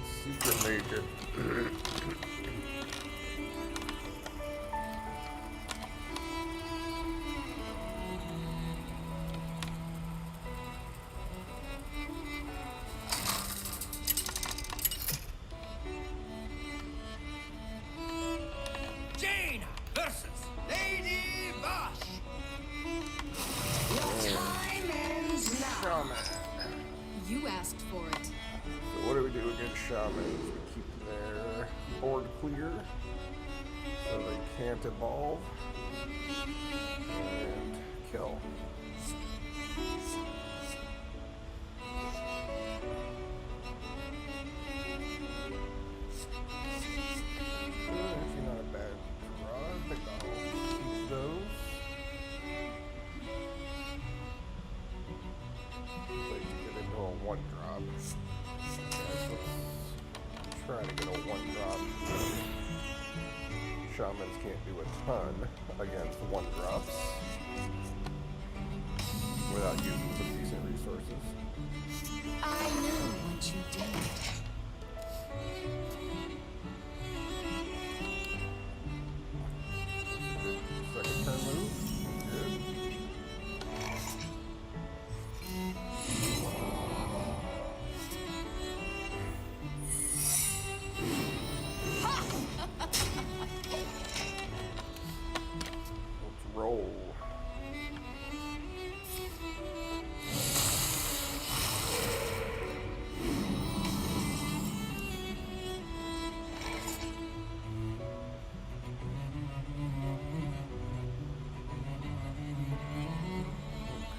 Let's secret mage it. Jaina versus Lady Vash. Your time ends now. Shaman. You asked for it. So what do we do against shamans? We keep their board clear so they can't evolve and kill. Actually not a bad draw. I think I'll keep those. So you can get into a 1-drop. Try to get a 1-drop. Shamans can't do a ton against 1-drops without using some decent resources. I know what you did. Second turn move. Good. Let's roll.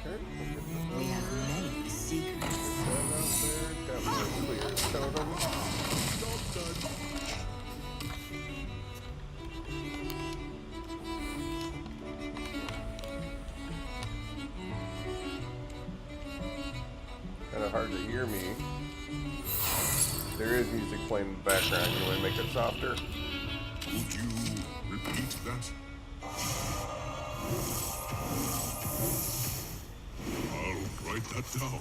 Okay, we'll get this We have many secrets. one out there. Definitely clear totem. Kind of hard to hear me. There is music playing in the background. You want to make it softer? Would you repeat that? I'll write that down.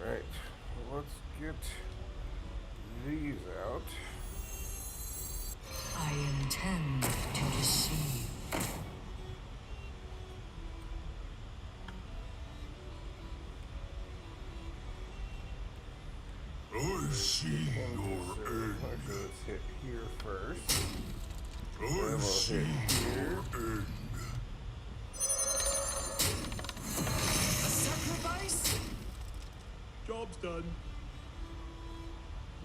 Alright, let's get these out. I intend to deceive. I see your end. Let's hit here first. I we'll see hit here. your end. A sacrifice? Job's done.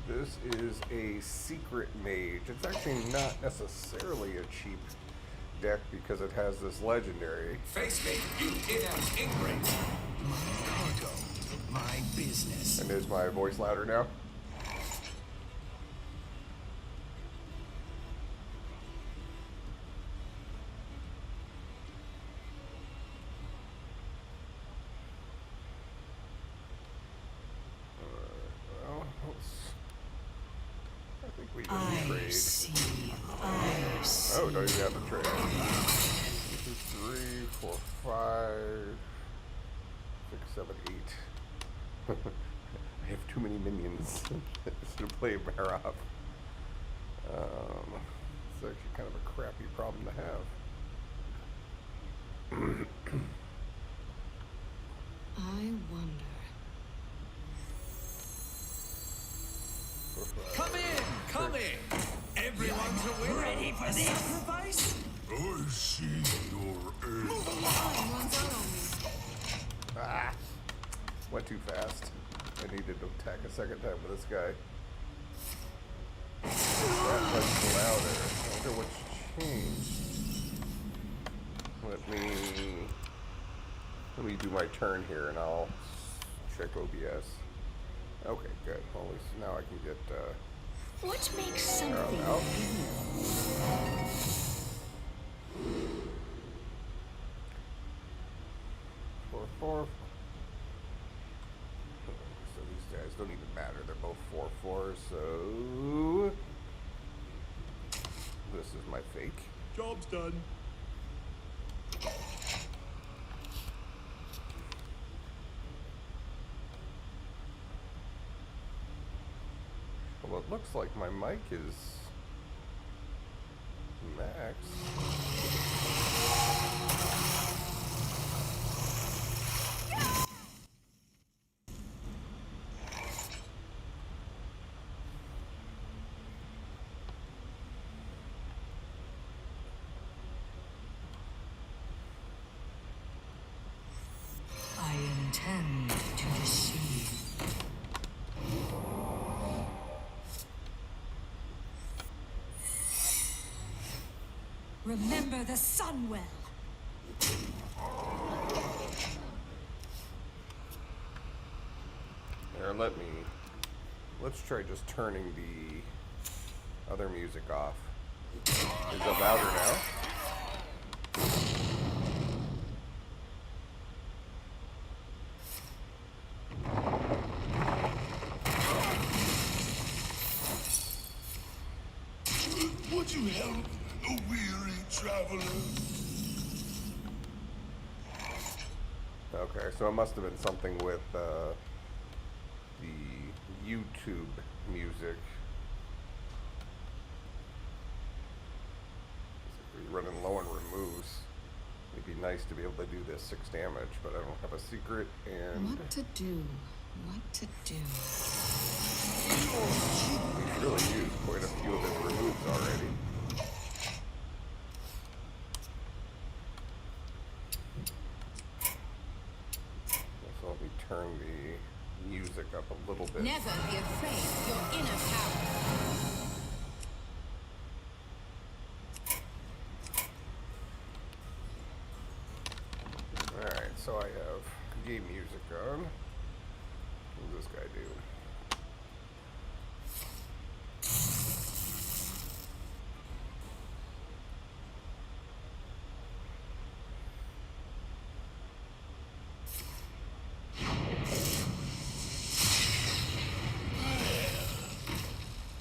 This is a secret mage. It's actually not necessarily a cheap deck because it has this legendary. Face me, you inept ingrate. My cargo, my business. And is my voice louder now? Well, I think we can I trade. see. I see. Oh, don't even have to trade. 2, 3, 4, 5, 6, 7, 8. I have too many minions to play Bear off. It's actually kind of a crappy problem to have. I wonder. Come in. Everyone's a winner. Ready for this? Sacrifice? I see your end. Time runs out on me. Ah! Went too fast. I needed to attack a second time with this guy. That much louder. I wonder what's changed. Let me do my turn here and I'll check OBS. Okay, good. Well, at least now I can get What makes arrow something out. Four. So these guys don't even matter. They're both 4/4, so this is my fake. Job's done. Well, it looks like my mic is max. I intend to deceive. Remember the sun well. There, let's try just turning the other music off. Is it louder now? Would you help a weary traveler? Okay, so it must have been something with the YouTube music. We're running low on removes. It'd be nice to be able to do this 6 damage, but I don't have a secret and What to do? What to do? he's really used quite a few of his removes already. So let me turn the music up a little bit. Never be afraid of your inner power. Alright, so I have game music on. What does this guy do?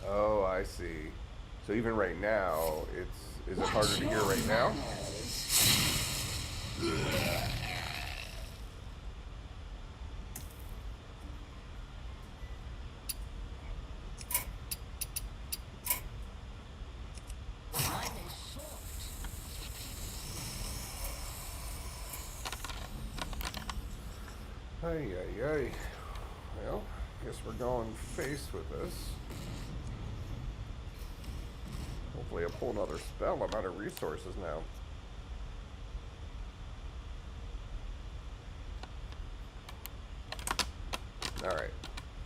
Oh, I see. So even right now, is it harder to hear right now? Ay, ay, ay. Well, guess we're going face with this. Hopefully I pull another spell. I'm out of resources now. Alright.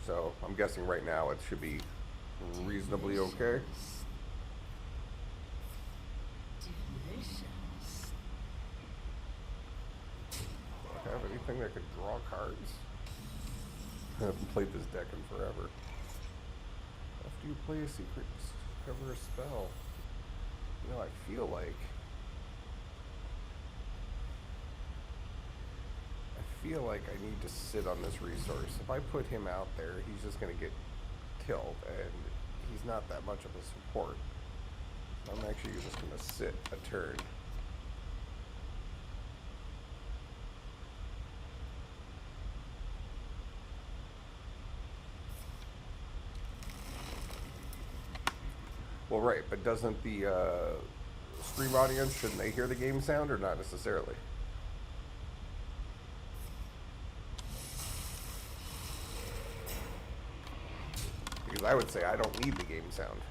So, I'm guessing right now it should be reasonably okay. Do I have anything that could draw cards? I haven't played this deck in forever. After you play a secret, discover a spell. You know, I feel like I need to sit on this resource. If I put him out there, he's just going to get killed, and he's not that much of a support. I'm actually just going to sit a turn. Well, right, but doesn't the stream audience, shouldn't they hear the game sound, or not necessarily? Because I would say I don't need the game sound.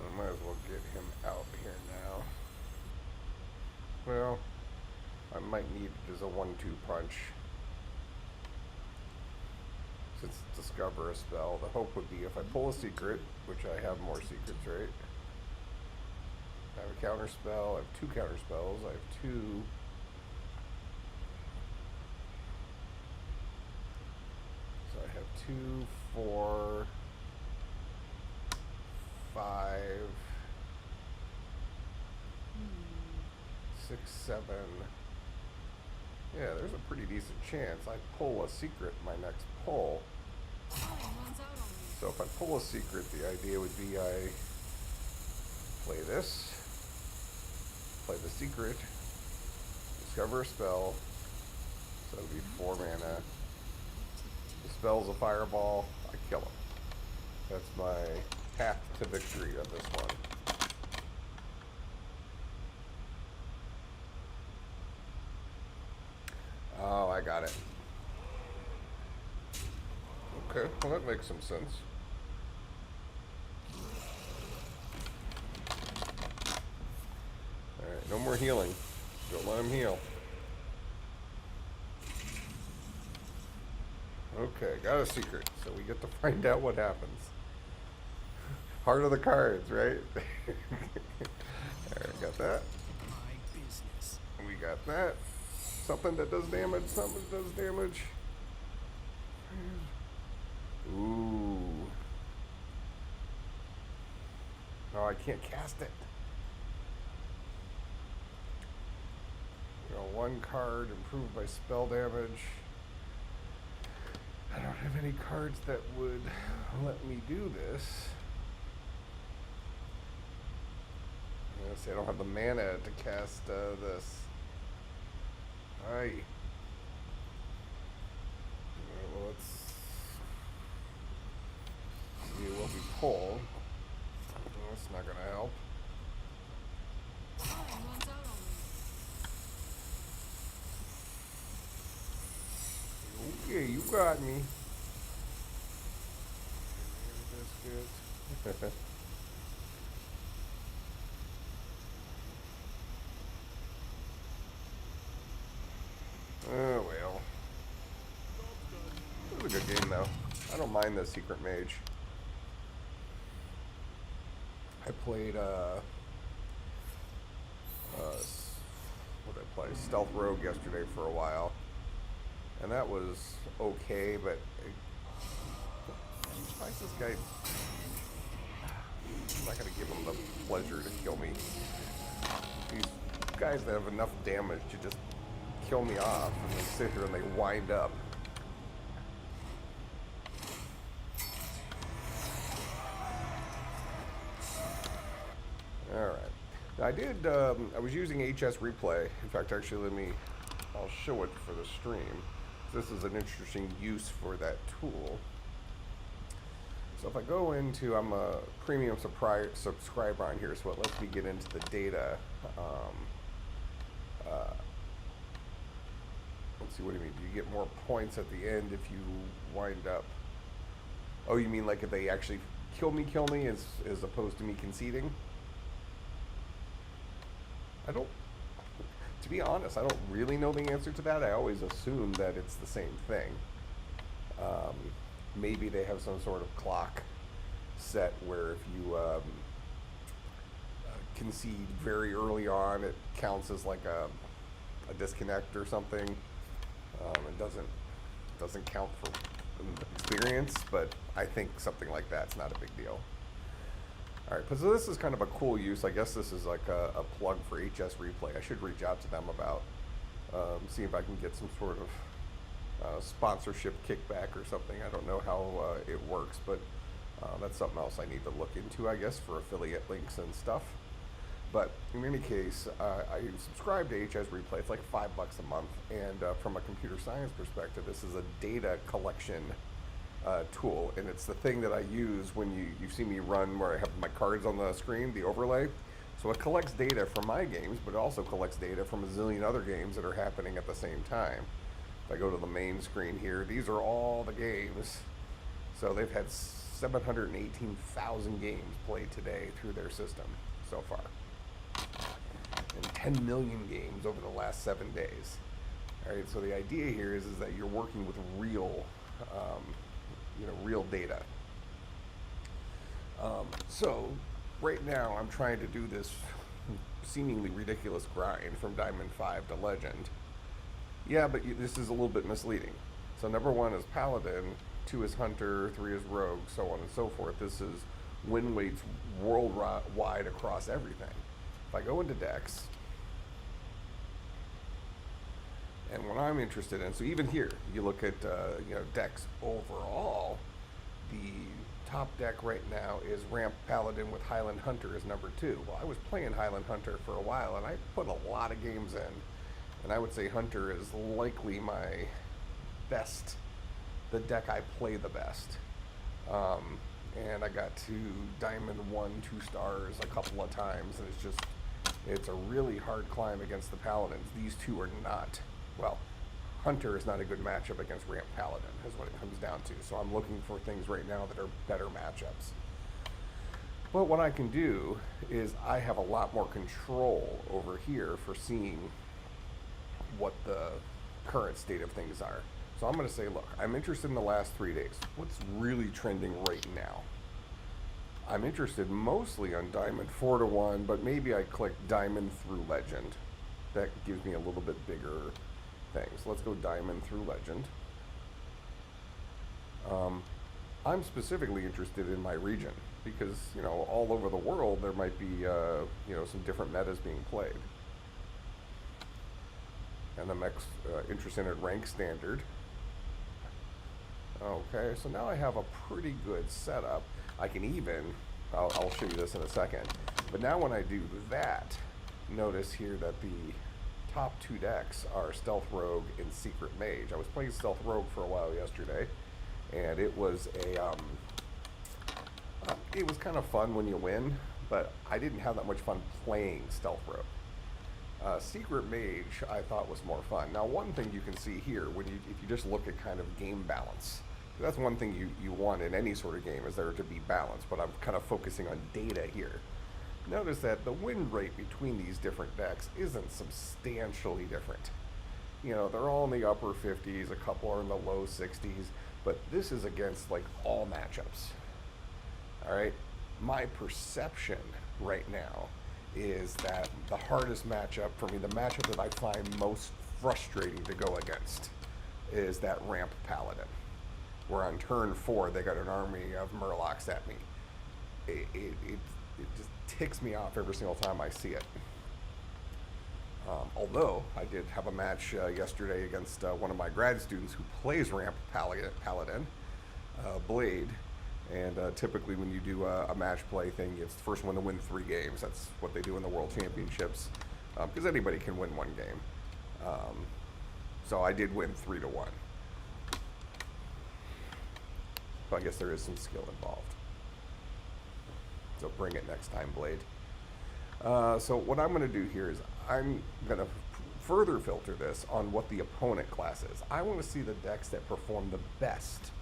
I might as well get him out here now. Well, I might need it as a 1-2 punch. Since discover a spell, the hope would be if I pull a secret, which I have more secrets, right? I have a counter spell. I have 2 counter spells. I have 2. So I have 2, 4, 5, 6, 7. Yeah, there's a pretty decent chance I pull a secret in my next pull. So if I pull a secret, the idea would be I play this, play the secret, discover a spell, so that would be 4 mana. The spell's a fireball, I kill him. That's my path to victory on this one. Oh, I got it. Okay, well that makes some sense. Alright, no more healing. Don't let him heal. Okay, got a secret, so we get to find out what happens. Heart of the cards, right? Alright, got that. My business. We got that. Something that does damage, something that does damage. Ooh. No, I can't cast it. You know, 1 card improved by spell damage. I don't have any cards that would let me do this. Let's see, I don't have the mana to cast this. Aye. Well, let's see what we pull. That's not gonna help. Okay, you got me. That's good. Oh well. It was a good game though. I don't mind the Secret Mage. I played what did I play? Stealth Rogue yesterday for a while. And that was okay, but why is this guy? I'm not gonna give him the pleasure to kill me. These guys that have enough damage to just kill me off, and they sit here and they wind up. All right. Now I did. I was using HSReplay. In fact, actually, I'll show it for the stream. This is an interesting use for that tool. So if I go into, I'm a premium subscriber on here, so it lets me get into the data. Let's see, what do you mean? Do you get more points at the end if you wind up? Oh, you mean like if they actually kill me as opposed to me conceding? To be honest, I don't really know the answer to that. I always assume that it's the same thing. Maybe they have some sort of clock set where if you concede very early on, it counts as like a disconnect or something. It doesn't count for experience, but I think something like that's not a big deal. All right, so this is kind of a cool use. I guess this is like a plug for HSReplay. I should reach out to them about see if I can get some sort of sponsorship kickback or something. I don't know how it works, but that's something else I need to look into, I guess, for affiliate links and stuff. But in any case, I subscribe to HSReplay. It's like $5 a month, and from a computer science perspective, this is a data collection tool, and it's the thing that I use when you see me run where I have my cards on the screen, the overlay. So it collects data from my games, but it also collects data from a zillion other games that are happening at the same time. If I go to the main screen here, these are all the games. So they've had 718,000 games played today through their system so far. And 10 million games over the last 7 days. All right, so the idea here is that you're working with real real data. So right now I'm trying to do this seemingly ridiculous grind from Diamond 5 to Legend. Yeah, but this is a little bit misleading. So number 1 is Paladin, 2 is Hunter, 3 is Rogue, so on and so forth. This is win weights worldwide across everything. If I go into decks, and what I'm interested in, so even here, you look at decks overall, the top deck right now is Ramp Paladin with Highland Hunter as number 2. Well, I was playing Highland Hunter for a while, and I put a lot of games in, and I would say Hunter is likely my best, the deck I play the best. And I got to Diamond 1, 2 stars a couple of times, and it's a really hard climb against the Paladins. These two are not, well, Hunter is not a good matchup against Ramp Paladin, is what it comes down to. So I'm looking for things right now that are better matchups. But what I can do is I have a lot more control over here for seeing what the current state of things are. So I'm going to say, look, I'm interested in the last 3 days. What's really trending right now? I'm interested mostly on Diamond 4 to 1, but maybe I click Diamond through Legend. That gives me a little bit bigger things. Let's go Diamond through Legend. I'm specifically interested in my region because, all over the world there might be, some different metas being played. And I'm interested in rank standard. Okay, so now I have a pretty good setup. I can even, I'll show you this in a second, but now when I do that, notice here that the top 2 decks are Stealth Rogue and Secret Mage. I was playing Stealth Rogue for a while yesterday, and it was it was kind of fun when you win, but I didn't have that much fun playing Stealth Rogue. Secret Mage I thought was more fun. Now one thing you can see here, if you just look at kind of game balance, that's one thing you want in any sort of game, is there to be balance, but I'm kind of focusing on data here. Notice that the win rate between these different decks isn't substantially different. They're all in the upper 50s, a couple are in the low 60s, but this is against like all matchups. All right, my perception right now is that the hardest matchup for me, the matchup that I find most frustrating to go against, is that Ramp Paladin, where on turn 4 they got an army of Murlocs at me. It just ticks me off every single time I see it. Although I did have a match yesterday against one of my grad students who plays Ramp Paladin, Blade, and typically when you do a match play thing, it's the first one to win 3 games. That's what they do in the World Championships, because anybody can win 1 game. So I did win 3 to 1. So I guess there is some skill involved. So bring it next time, Blade. So what I'm going to do here is I'm going to further filter this on what the opponent class is. I want to see the decks that perform the best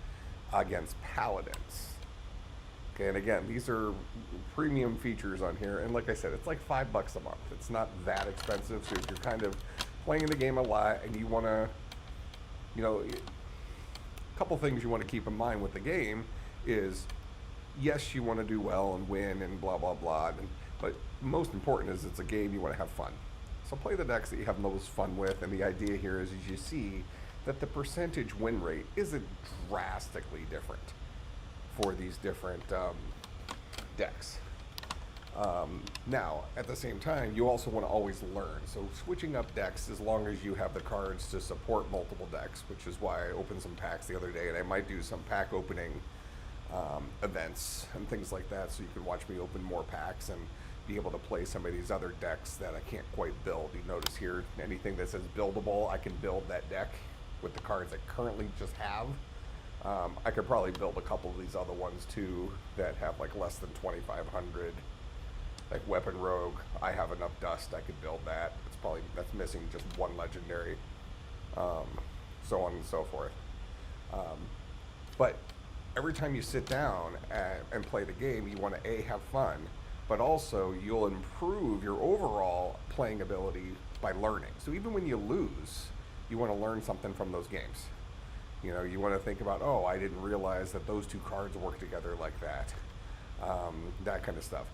against Paladins. Okay, and again, these are premium features on here, and like I said, it's like $5 a month. It's not that expensive, so if you're kind of playing the game a lot and you want to, a couple things you want to keep in mind with the game is, yes, you want to do well and win and blah, blah, blah, but most important is it's a game, you want to have fun. So play the decks that you have most fun with, and the idea here is, as you see, that the percentage win rate isn't drastically different for these different decks. Now, at the same time, you also want to always learn. So switching up decks, as long as you have the cards to support multiple decks, which is why I opened some packs the other day, and I might do some pack opening events and things like that, so you can watch me open more packs and be able to play some of these other decks that I can't quite build. You notice here, anything that says buildable, I can build that deck with the cards I currently just have. I could probably build a couple of these other ones too that have like less than 2,500. Like Weapon Rogue, I have enough dust, I could build that. That's missing just 1 legendary, so on and so forth. But every time you sit down and play the game, you want to have fun, but also you'll improve your overall playing ability by learning. So even when you lose, you want to learn something from those games. You want to think about, oh, I didn't realize that those 2 cards work together like that. That kind of stuff.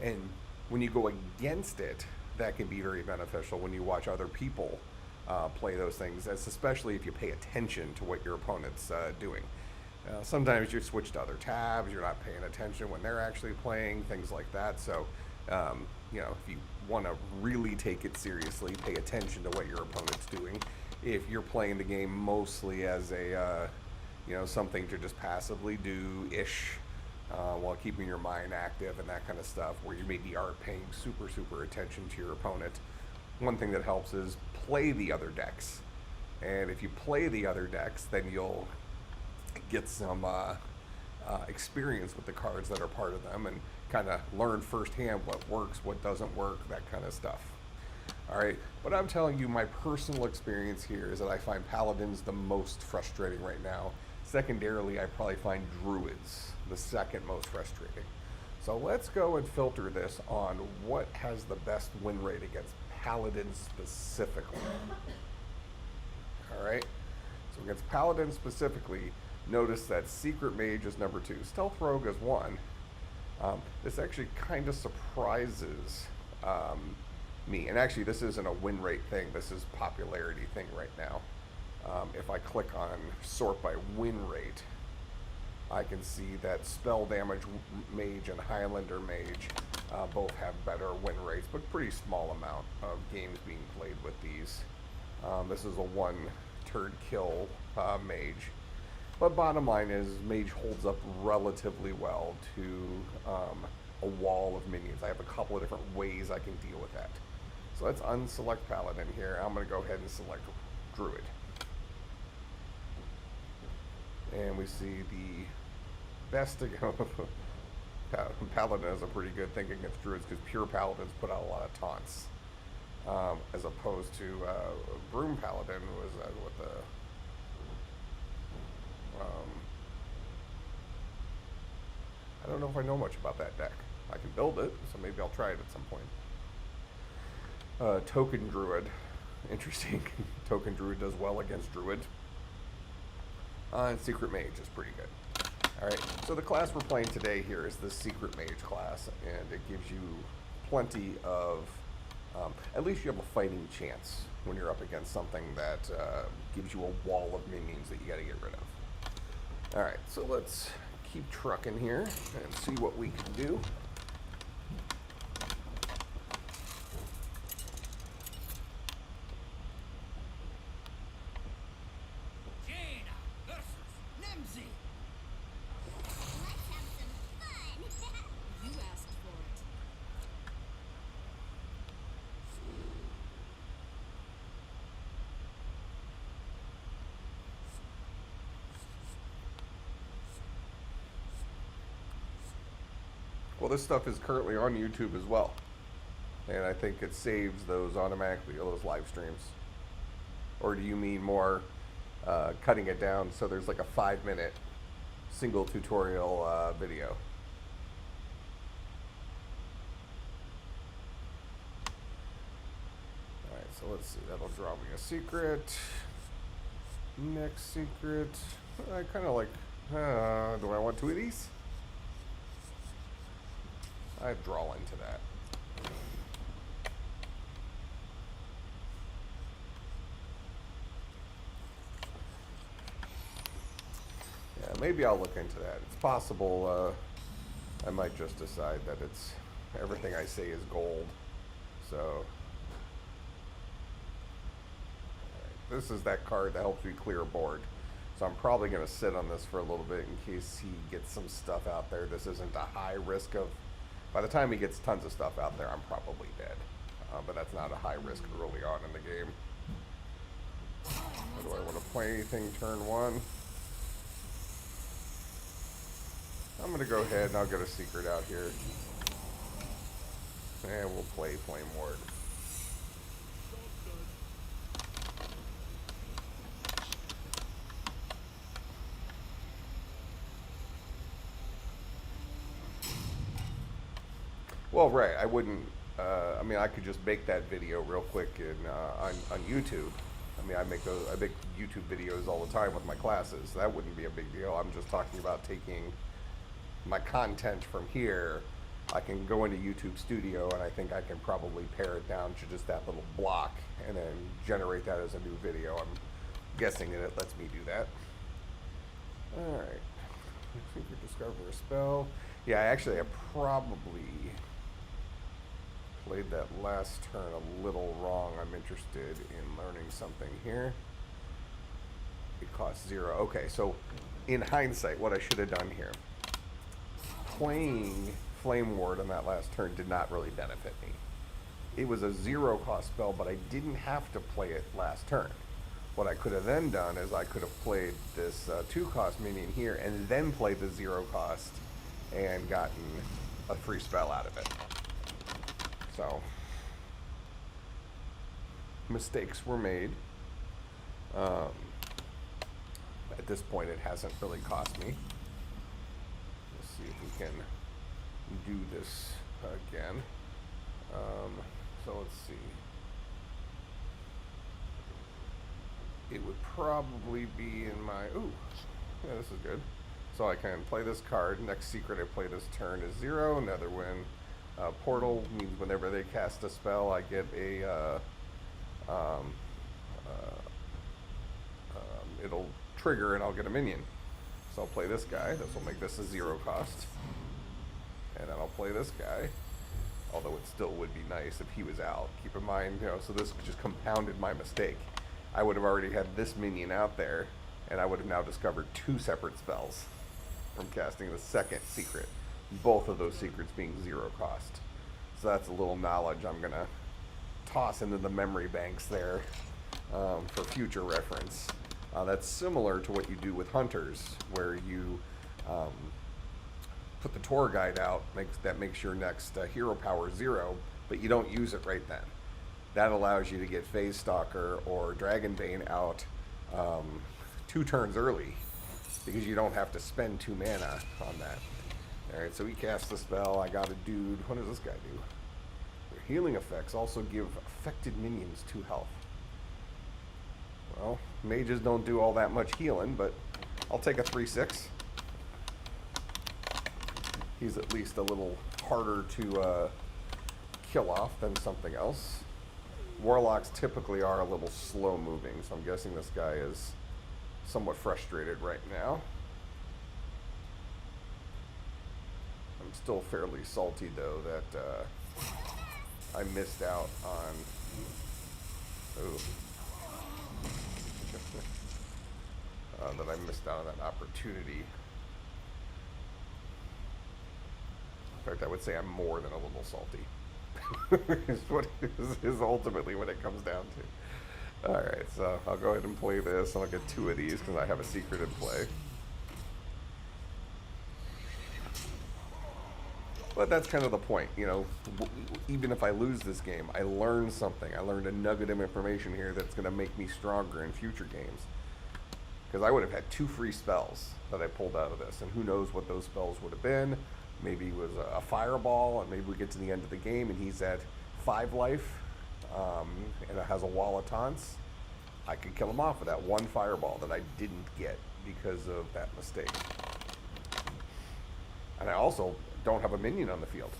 And when you go against it, that can be very beneficial when you watch other people play those things, especially if you pay attention to what your opponent's doing. Sometimes you switch to other tabs, you're not paying attention when they're actually playing, things like that. So, you know, if you want to really take it seriously, pay attention to what your opponent's doing. If you're playing the game mostly as a, you know, something to just passively do-ish, while keeping your mind active and that kind of stuff, where you maybe aren't paying super attention to your opponent, one thing that helps is play the other decks. And if you play the other decks, then you'll get some experience with the cards that are part of them and kind of learn firsthand what works, what doesn't work, that kind of stuff. Alright, but I'm telling you, my personal experience here is that I find Paladins the most frustrating right now. Secondarily, I probably find Druids the second most frustrating. So let's go and filter this on what has the best win rate against Paladins specifically. Alright, so against Paladins specifically, notice that Secret Mage is number 2. Stealth Rogue is 1. This actually kind of surprises me. And actually, this isn't a win rate thing. This is popularity thing right now. If I click on sort by win rate, I can see that Spell Damage Mage and Highlander Mage both have better win rates, but pretty small amount of games being played with these. This is a one-turn kill mage. But bottom line is, Mage holds up relatively well to a wall of minions. I have a couple of different ways I can deal with that. So let's unselect Paladin here. I'm going to go ahead and select Druid. And we see the best to go. Paladin is a pretty good thing against Druids because pure Paladins put out a lot of taunts. As opposed to Broom Paladin was with the I don't know if I know much about that deck. I can build it, so maybe I'll try it at some point. Token Druid. Interesting. Token Druid does well against Druid. And Secret Mage is pretty good. Alright, so the class we're playing today here is the Secret Mage class, and it gives you plenty of, at least you have a fighting chance when you're up against something that gives you a wall of minions that you gotta get rid of. Alright, so let's keep trucking here and see what we can do. Jaina versus Nimsy. Let's have some fun. You asked for it. Well, this stuff is currently on YouTube as well, and I think it saves those automatically, those live streams. Or do you mean more cutting it down so there's like a 5-minute single tutorial video? Alright, so let's see, that'll draw me a secret. Next secret. I kind of like, do I want 2 of these? I draw into that. Yeah, maybe I'll look into that. It's possible I might just decide that it's everything I say is gold. So this is that card that helps me clear a board. So I'm probably going to sit on this for a little bit in case he gets some stuff out there. This isn't a high risk of... By the time he gets tons of stuff out there, I'm probably dead. But that's not a high risk early on in the game. Or do I want to play anything turn 1? I'm going to go ahead and I'll get a secret out here. And we'll play Flame Ward. Well, right, I wouldn't, I mean, I could just make that video real quick on YouTube. I mean, I make YouTube videos all the time with my classes. That wouldn't be a big deal. I'm just talking about taking my content from here I can go into YouTube Studio and I think I can probably pare it down to just that little block and then generate that as a new video. I'm guessing that it lets me do that. Alright. Secret discover a spell. Yeah, actually I probably played that last turn a little wrong. I'm interested in learning something here. It costs 0. Okay, so in hindsight, what I should have done here, playing Flame Ward on that last turn did not really benefit me. It was a 0 cost spell, but I didn't have to play it last turn. What I could have then done is I could have played this 2 cost minion here and then played the 0 cost and gotten a free spell out of it. So, mistakes were made. At this point, it hasn't really cost me. Let's see if we can do this again. So let's see. It would probably be in my... Ooh, yeah, this is good. So I can play this card. Next secret I play this turn is 0. Another win. Portal means whenever they cast a spell, I get a... it'll trigger and I'll get a minion. So I'll play this guy. This will make this a 0 cost. And then I'll play this guy. Although it still would be nice if he was out. Keep in mind, you know, so this just compounded my mistake. I would have already had this minion out there, and I would have now discovered 2 separate spells from casting the second secret. Both of those secrets being 0 cost. So that's a little knowledge I'm gonna toss into the memory banks there for future reference. That's similar to what you do with hunters, where you put the tour guide out, that makes your next hero power 0, but you don't use it right then. That allows you to get Phase Stalker or Dragonbane out 2 turns early, because you don't have to spend 2 mana on that. Alright, so he casts the spell. I got a dude. What does this guy do? Their healing effects also give affected minions 2 health. Well, mages don't do all that much healing, but I'll take a 3/6. He's at least a little harder to kill off than something else. Warlocks typically are a little slow moving, so I'm guessing this guy is somewhat frustrated right now. I'm still fairly salty though that I missed out on... Ooh. That I missed out on that opportunity. In fact, I would say I'm more than a little salty. is ultimately what it comes down to. Alright, so I'll go ahead and play this, and I'll get 2 of these because I have a secret in play. But that's kind of the point, you know, even if I lose this game, I learned something. I learned a nugget of information here that's going to make me stronger in future games. Because I would have had 2 free spells that I pulled out of this, and who knows what those spells would have been. Maybe it was a fireball, and maybe we get to the end of the game and he's at 5 life, and it has a wall of taunts. I could kill him off with that 1 fireball that I didn't get because of that mistake. And I also don't have a minion on the field.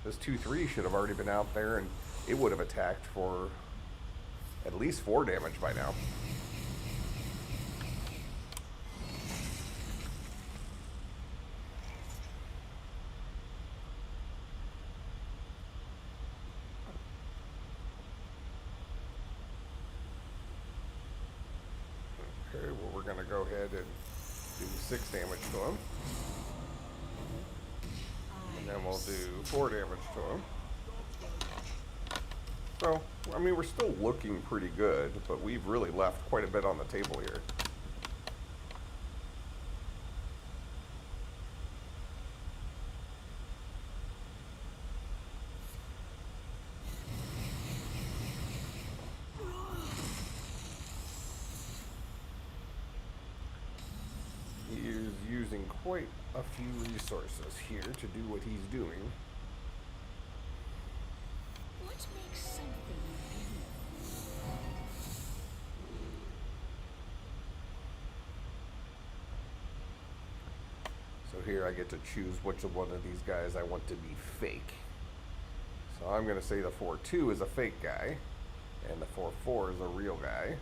This 2/3 should have already been out there, and it would have attacked for at least 4 damage by now. Okay, well, we're going to go ahead and do 6 damage to him. And then we'll do 4 damage to him. So, I mean, we're still looking pretty good, but we've really left quite a bit on the table here. He is using quite a few resources here to do what he's doing. What makes something So here I get to choose which one of these guys I want to be fake. So I'm going to say the 4-2 is a fake guy, and the 4-4 is a real guy.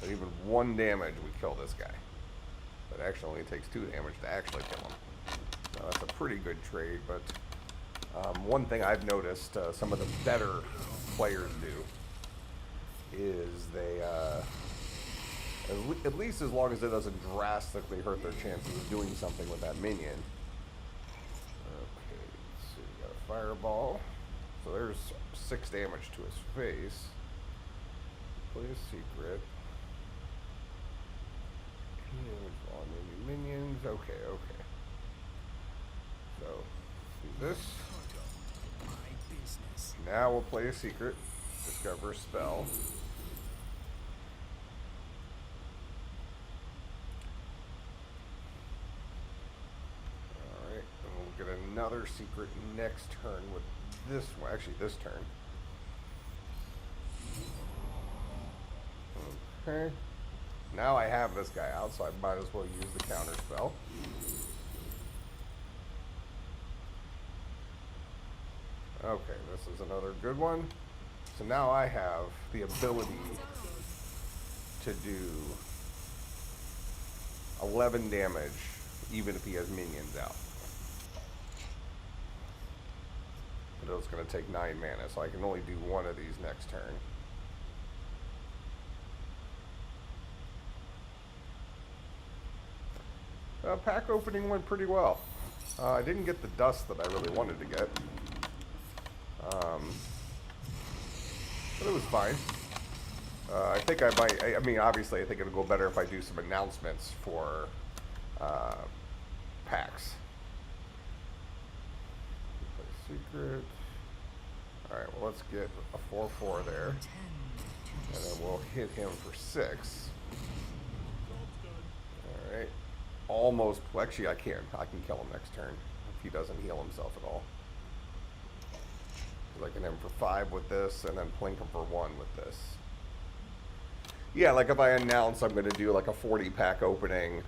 So even 1 damage, we kill this guy. But it actually only takes 2 damage to actually kill him. Now that's a pretty good trade, but one thing I've noticed some of the better players do is they, at least as long as it doesn't drastically hurt their chances of doing something with that minion. Okay, so we got a fireball. So there's 6 damage to his face. Play a secret. Damage on enemy minions. Okay, okay. So, do this. My business. Now we'll play a secret. Discover a spell. Alright, and we'll get another secret next turn with this one. Actually, this turn. Okay. Now I have this guy out, so I might as well use the counter spell. Okay, this is another good one. So now I have the ability to do 11 damage, even if he has minions out. But it's going to take 9 mana, so I can only do 1 of these next turn. Pack opening went pretty well. I didn't get the dust that I really wanted to get. But it was fine. I think I might, I mean, obviously I think it'll go better if I do some announcements for packs. Secret. Alright, well let's get a 4-4 there. And then we'll hit him for 6. Alright. Almost, well, actually I can kill him next turn if he doesn't heal himself at all. Because I can hit him for 5 with this and then plink him for 1 with this. Yeah, like if I announce I'm going to do like a 40 pack opening,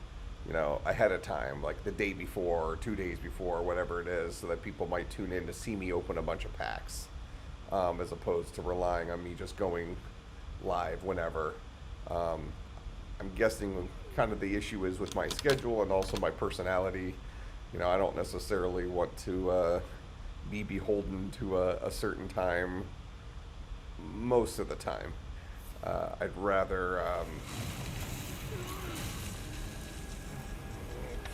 you know, ahead of time, like the day before or 2 days before, whatever it is, so that people might tune in to see me open a bunch of packs, as opposed to relying on me just going live whenever. I'm guessing kind of the issue is with my schedule and also my personality. You know, I don't necessarily want to be beholden to a certain time most of the time. I'd rather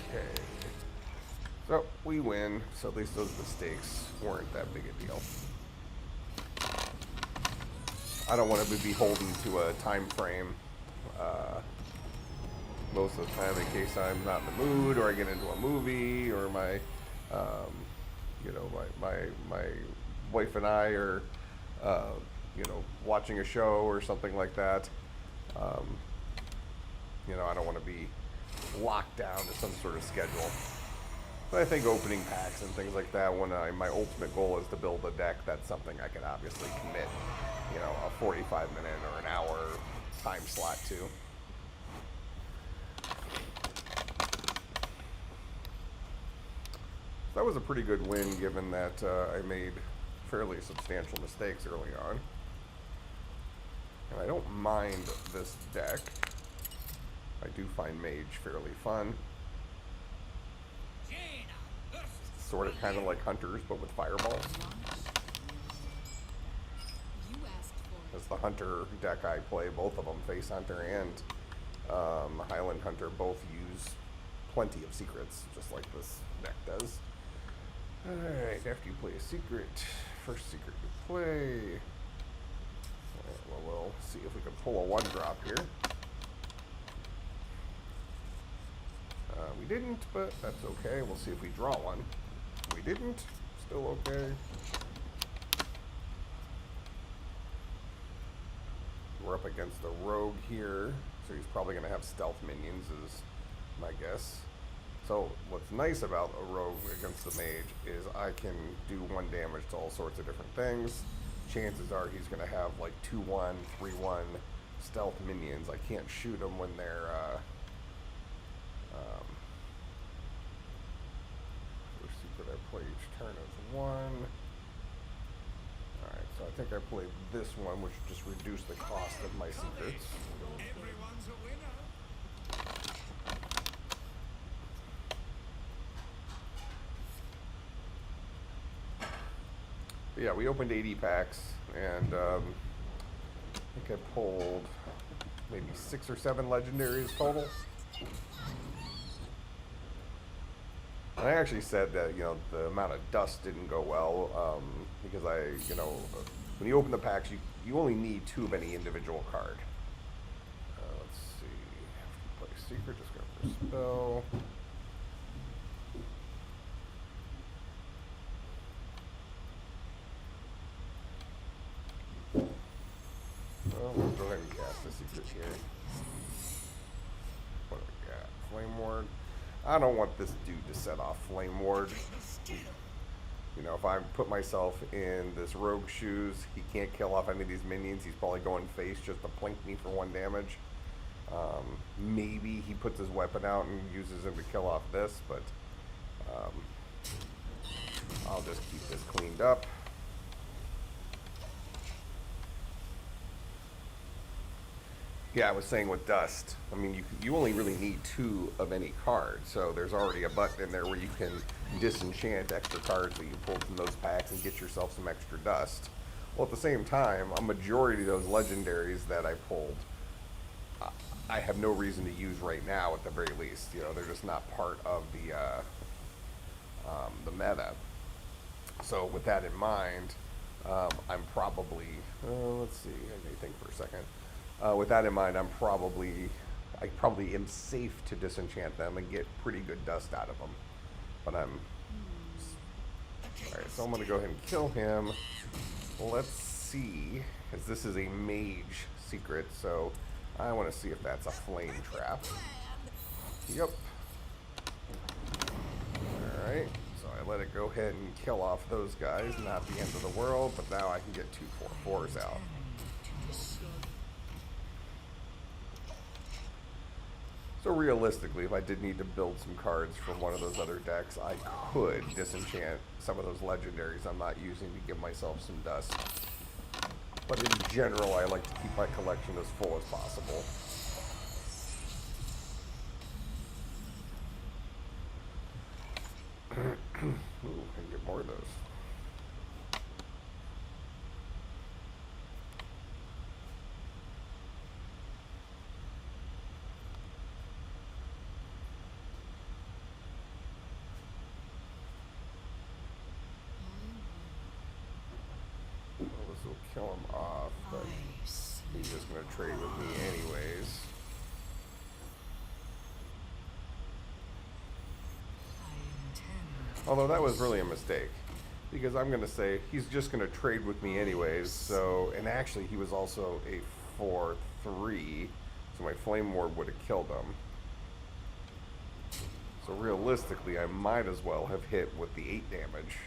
okay. So we win, so at least those mistakes weren't that big a deal. I don't want to be beholden to a time frame most of the time in case I'm not in the mood or I get into a movie or my you know, my wife and I are you know, watching a show or something like that. You know, I don't want to be locked down to some sort of schedule. But I think opening packs and things like that, when my ultimate goal is to build a deck, that's something I can obviously commit, you know, a 45-minute or an hour time slot to. That was a pretty good win, given that I made fairly substantial mistakes early on. And I don't mind this deck. I do find Mage fairly fun. Sort of kind of like Hunters, but with fireballs. As the Hunter deck I play, both of them, Face Hunter and Highland Hunter, both use plenty of secrets, just like this deck does. Alright, after you play a secret, first secret you play. Alright, well, we'll see if we can pull a 1-drop here. We didn't, but that's okay. We'll see if we draw one. We didn't, still okay. We're up against a rogue here, so he's probably going to have stealth minions is my guess. So what's nice about a rogue against the mage is I can do 1 damage to all sorts of different things. chances are he's going to have like 2/1, 3/1 stealth minions. I can't shoot them when they're first secret I play each turn is 1. Alright, so I think I played this one, which just reduced the cost of my secrets. Everyone's a winner. But yeah, we opened 80 packs, and I think I pulled maybe 6 or 7 legendaries total. And I actually said that, you know, the amount of dust didn't go well, because when you open the packs, you only need 2 of any individual card. Let's see, play secret, just go for spell. Well, we'll go ahead and cast the secret here. What do we got? Flame Ward. I don't want this dude to set off Flame Ward. You know, if I put myself in this rogue shoes, he can't kill off any of these minions. He's probably going face just to plink me for 1 damage. Maybe he puts his weapon out and uses him to kill off this, but I'll just keep this cleaned up. Yeah, I was saying with dust, I mean, you only really need 2 of any card, so there's already a button in there where you can disenchant extra cards that you pulled from those packs and get yourself some extra dust. Well, at the same time, a majority of those legendaries that I pulled, I have no reason to use right now at the very least. You know, they're just not part of the meta. So with that in mind, I'm probably, let's see, I may think for a second. With that in mind, I probably am safe to disenchant them and get pretty good dust out of them. But alright, so I'm gonna go ahead and kill him. Let's see, because this is a mage secret, so I want to see if that's a flame trap. Yep. Alright, so I let it go ahead and kill off those guys. Not the end of the world, but now I can get 2 4/4s out. So realistically, if I did need to build some cards from one of those other decks, I could disenchant some of those legendaries I'm not using to give myself some dust. But in general, I like to keep my collection as full as possible. Ooh, I can get more of those. Kill him off, but he's just going to trade with me anyways. Although that was really a mistake, because I'm going to say he's just going to trade with me anyways, so, and actually he was also a 4/3, so my Flame Ward would have killed him. So realistically, I might as well have hit with the 8 damage,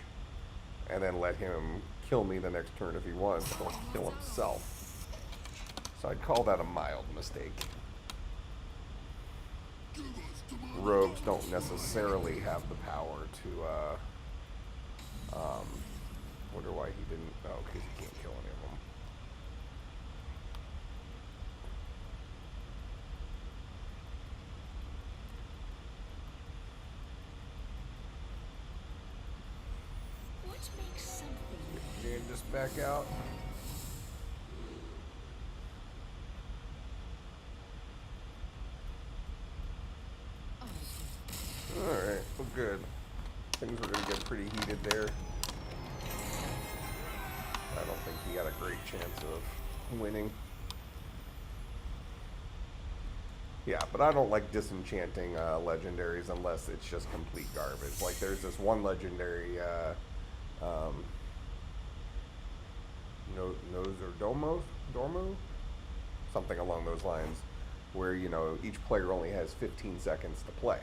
and then let him kill me the next turn if he wants, or kill himself. So I'd call that a mild mistake. Rogues don't necessarily have the power to, wonder why he didn't, oh, because he can't kill any of them. What makes something? And just back out. Alright, well good. Things were going to get pretty heated there. I don't think he had a great chance of winning. Yeah, but I don't like disenchanting legendaries unless it's just complete garbage. Like there's this one legendary Dormo? Something along those lines, where, you know, each player only has 15 seconds to play.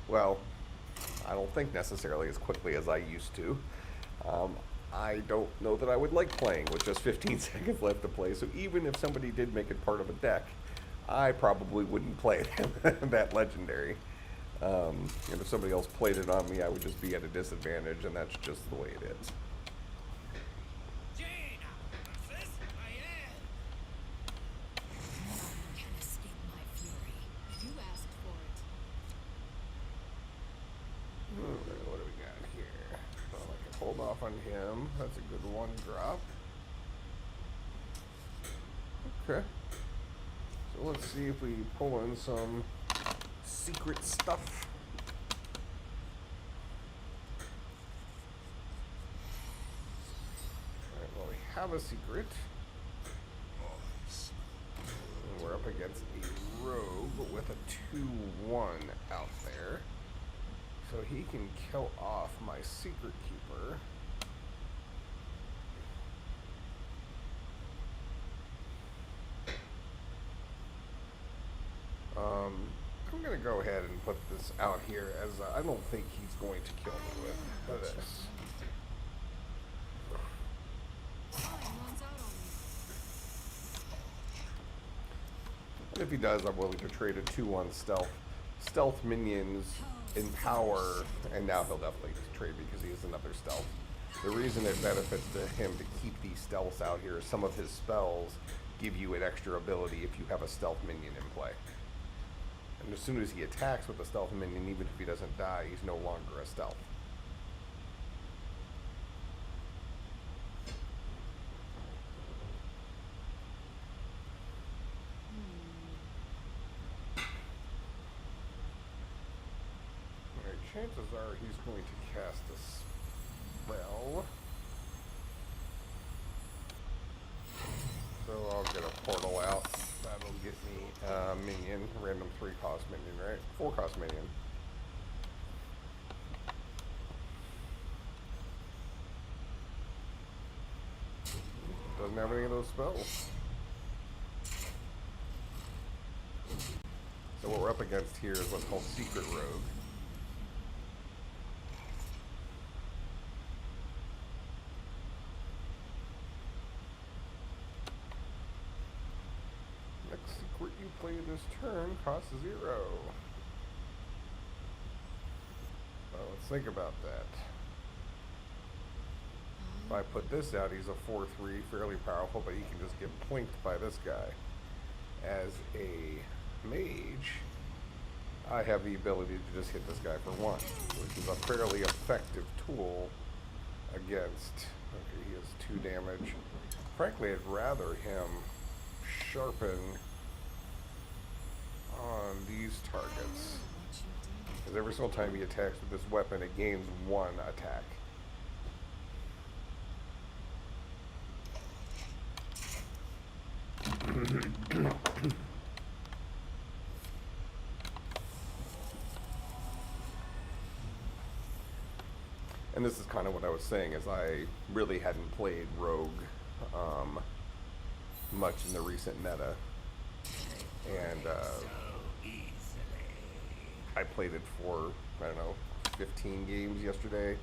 Well, I don't think necessarily as quickly as I used to. I don't know that I would like playing with just 15 seconds left to play. So even if somebody did make it part of a deck, I probably wouldn't play that legendary. And if somebody else played it on me, I would just be at a disadvantage, and that's just the way it is. Can escape my fury. You asked for it. Alright, what do we got here? Well, I can hold off on him. That's a good one drop. Okay. So let's see if we pull in some secret stuff. Alright, well, we have a secret. And we're up against a rogue with a 2-1 out there. So he can kill off my secret keeper. I'm going to go ahead and put this out here as I don't think he's going to kill me with this. And if he does, I'm willing to trade a 2-1 stealth minions in power, and now he'll definitely trade because he has another stealth. The reason it benefits to him to keep these stealths out here is some of his spells give you an extra ability if you have a stealth minion in play. And as soon as he attacks with a stealth minion, even if he doesn't die, he's no longer a stealth. Alright, chances are he's going to cast a spell. So I'll get a portal out. That'll get me a minion, random 3-cost minion, right? 4-cost minion. Doesn't have any of those spells. So what we're up against here is what's called Secret Rogue. Next secret you play this turn costs 0. Well, let's think about that. If I put this out, he's a 4-3, fairly powerful, but he can just get plinked by this guy. As a mage, I have the ability to just hit this guy for 1, which is a fairly effective tool against, okay, he has 2 damage. Frankly, I'd rather him sharpen on these targets, because every single time he attacks with this weapon, it gains 1 attack. And this is kind of what I was saying, is I really hadn't played Rogue much in the recent meta, and I played it for, I don't know, 15 games yesterday,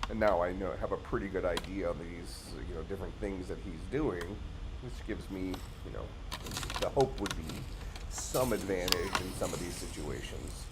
and now I have a pretty good idea on these, different things that he's doing, which gives me, the hope would be some advantage in some of these situations.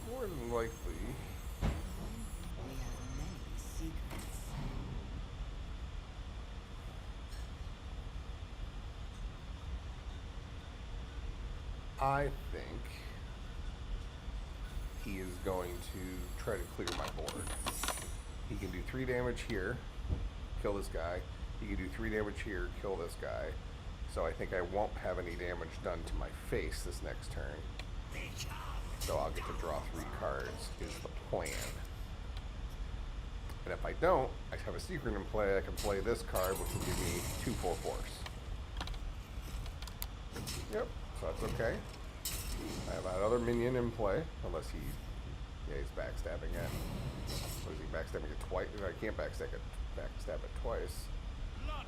More than likely, We have many secrets. I think he is going to try to clear my board. He can do 3 damage here, kill this guy. He can do 3 damage here, kill this guy. So I think I won't have any damage done to my face this next turn. So I'll get to draw 3 cards, is the plan. And if if I don't, I have a secret in play. I can play this card, which will give me 2/4/4s. Yep, so that's okay. I have another minion in play, unless he, yeah, he's backstabbing it. What is he backstabbing it twice? I can't backstab it twice. Blood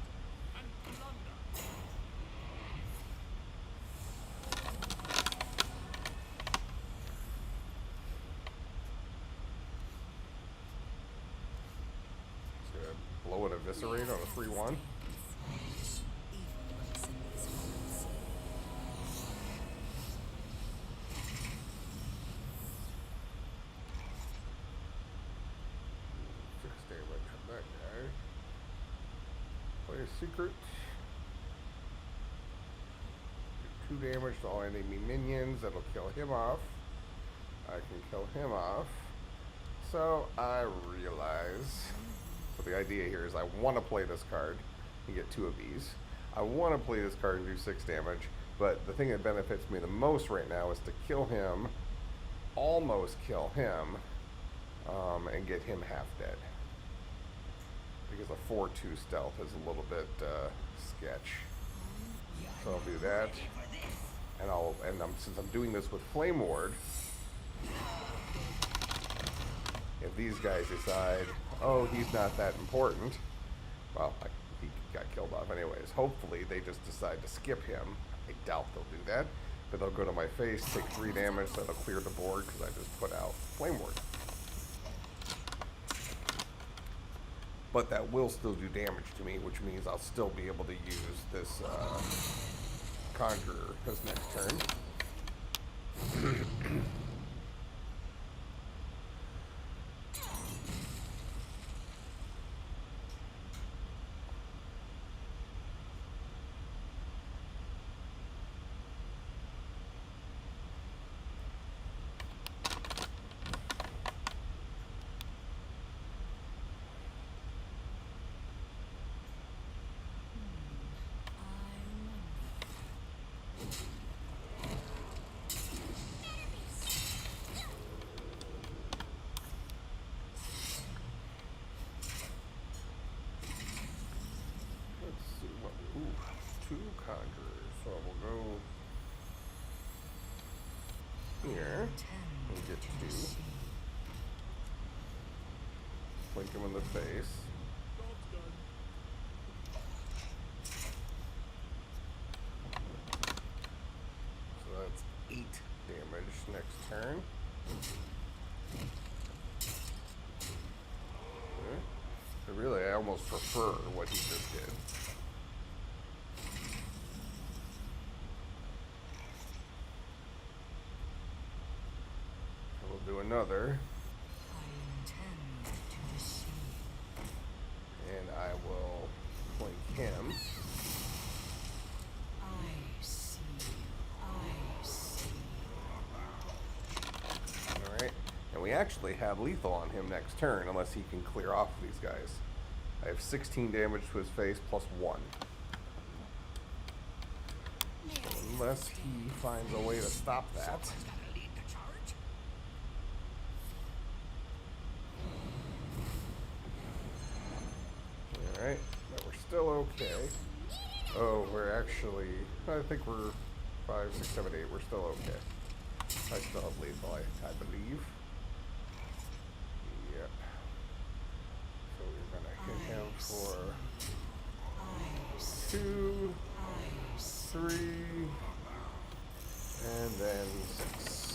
and plunder. He's gonna blow an eviscerate on a 3/1. Play a secret. Do 2 damage to all enemy minions. That'll kill him off. I can kill him off. So I realize. So the idea here is I want to play this card. You get 2 of these. I want to play this card and do 6 damage. But the thing that benefits me the most right now is to kill him, almost kill him, and get him half dead. Because a 4/2 stealth is a little bit sketch. So I'll do that, and since I'm doing this with Flame Ward, if these guys decide, oh, he's not that important, well, he got killed off anyways. Hopefully they just decide to skip him. I doubt they'll do that, but they'll go to my face, take 3 damage, so that'll clear the board because I just put out Flame Ward. But that will still do damage to me, which means I'll still be able to use this Conjurer his next turn. Two Conjurers, so we'll go here and get 2. Blink him in the face. So that's 8 damage next turn. Okay. But really, I almost prefer what he just did. Do another, and I will blink him. I see. Alright, and we actually have lethal on him next turn, unless he can clear off these guys. I have 16 damage to his face, plus 1. Unless he finds a way to stop that. Alright, but we're still okay. Oh, we're actually, I think we're 5, 6, 7, 8, we're still okay. I still have lethal, I believe. Yep. So we're gonna hit him for 2, 3, and then 6.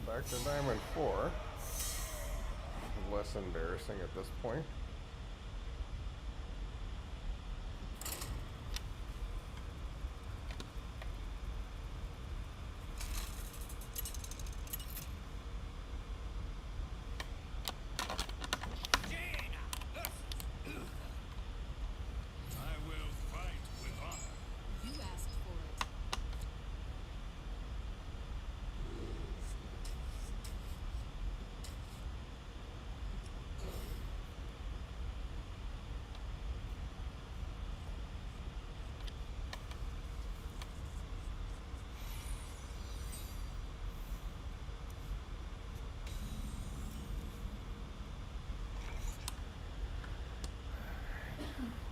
Back to Diamond 4. Less embarrassing at this point. I will fight with honor. You asked for it.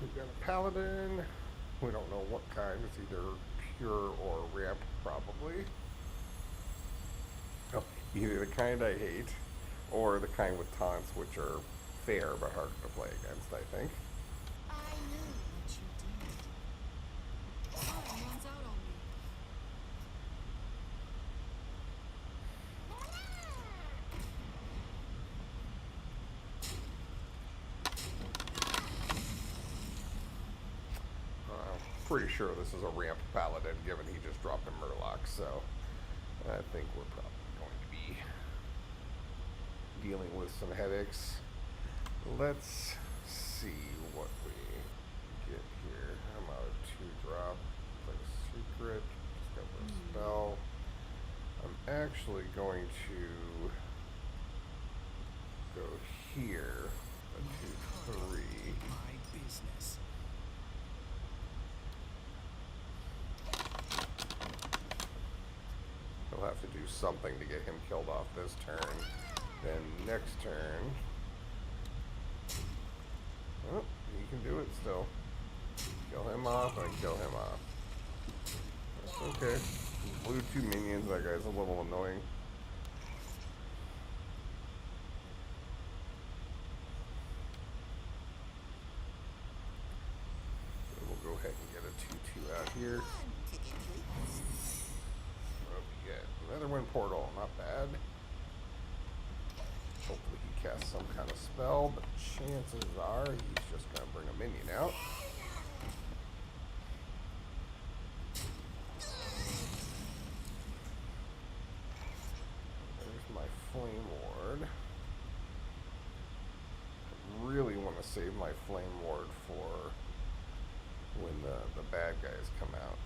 We've got a paladin. We don't know what kind. It's either pure or ramp, probably. Oh, either the kind I hate, or the kind with taunts, which are fair but hard to play against, I think. I knew what you did. Time runs out on me. I'm pretty sure this is a ramp paladin, given he just dropped a Murloc, so I think we're probably going to be dealing with some headaches. Let's see what we get here. I'm out of 2-drop. Play secret. Discover a spell. I'm actually going to go here. A 2-3. My business. He'll have to do something to get him killed off this turn. Then next turn. Oh, he can do it still. Kill him off, and kill him off. That's okay. Blue 2 minions, that guy's a little annoying. So we'll go ahead and get a 2-2 out here. What we get? Another wind portal, not bad. Hopefully he casts some kind of spell, but chances are he's just going to bring a minion out. There's my Flame Ward. I really want to save my Flame Ward for when the bad guys come out.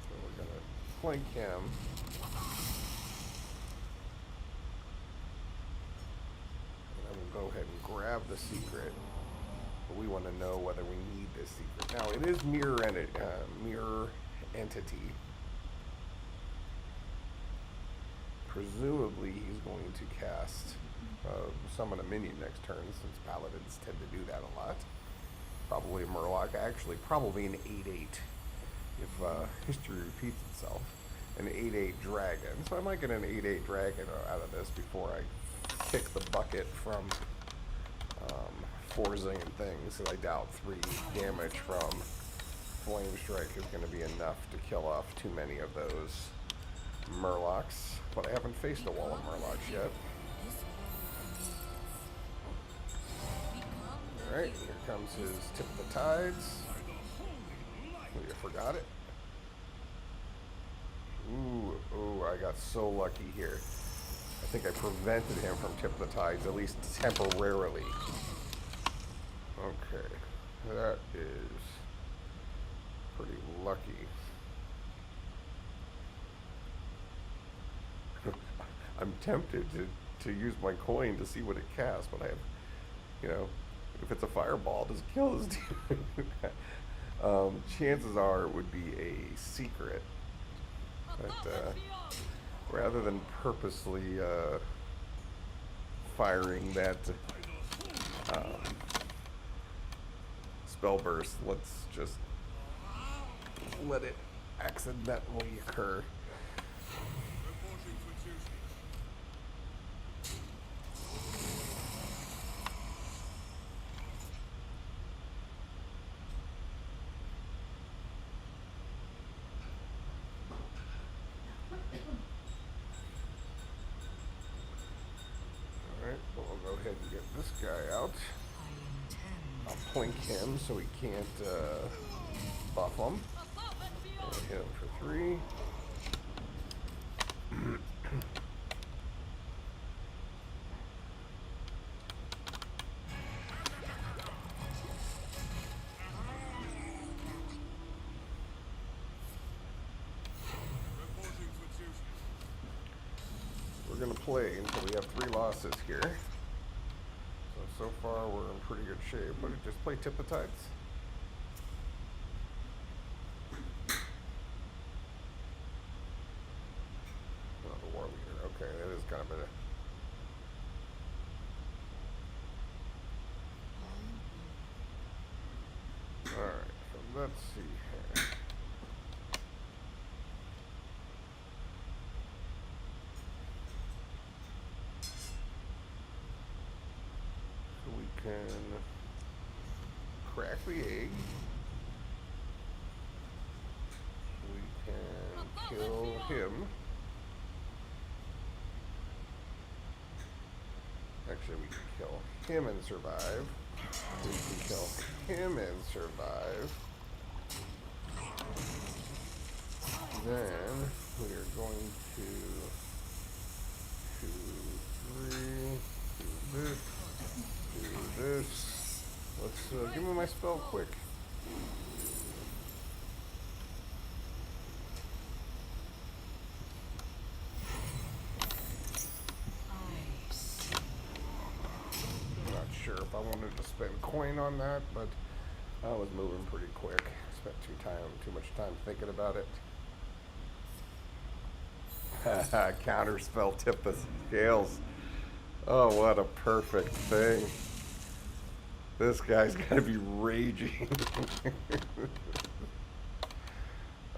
So we're going to flank him. Go ahead and grab the secret, but we want to know whether we need this secret. Now it is mirror entity. Presumably he's going to cast summon a minion next turn, since paladins tend to do that a lot. Probably a Murloc, actually probably an 8/8 if history repeats itself. An 8/8 dragon. So I might get an 8/8 dragon out of this before I kick the bucket from 4 zillion things, and I doubt 3 damage from Flame Strike is going to be enough to kill off too many of those Murlocs. But I haven't faced a wall of Murlocs yet. Alright, here comes his Tip of the Tides. Oh, you forgot it? Ooh, I got so lucky here. I think I prevented him from Tip of the Tides, at least temporarily. Okay, that is pretty lucky. I'm tempted to use my coin to see what it casts, but I have, you know, if it's a fireball, does it kill this dude? Chances are it would be a secret. But rather than purposely firing that spell burst, let's just let it accidentally occur. Alright, well, we'll go ahead and get this guy out. I'll plink him so he can't buff him. And hit him for 3. We're going to play until we have 3 losses here. So far we're in pretty good shape. But just play Tip of Tides. Oh, the War Leader. Okay, that is kind of a... let's see here. So we can crack the egg. We can kill him. Actually, we can kill him and survive. We can kill him and survive. Then we are going to 2, 3, do this. Let's give me my spell quick. Not sure if I wanted to spend coin on that, but I was moving pretty quick. Spent too much time thinking about it. Counter spell tip the scales. Oh, what a perfect thing. This guy's gotta be raging.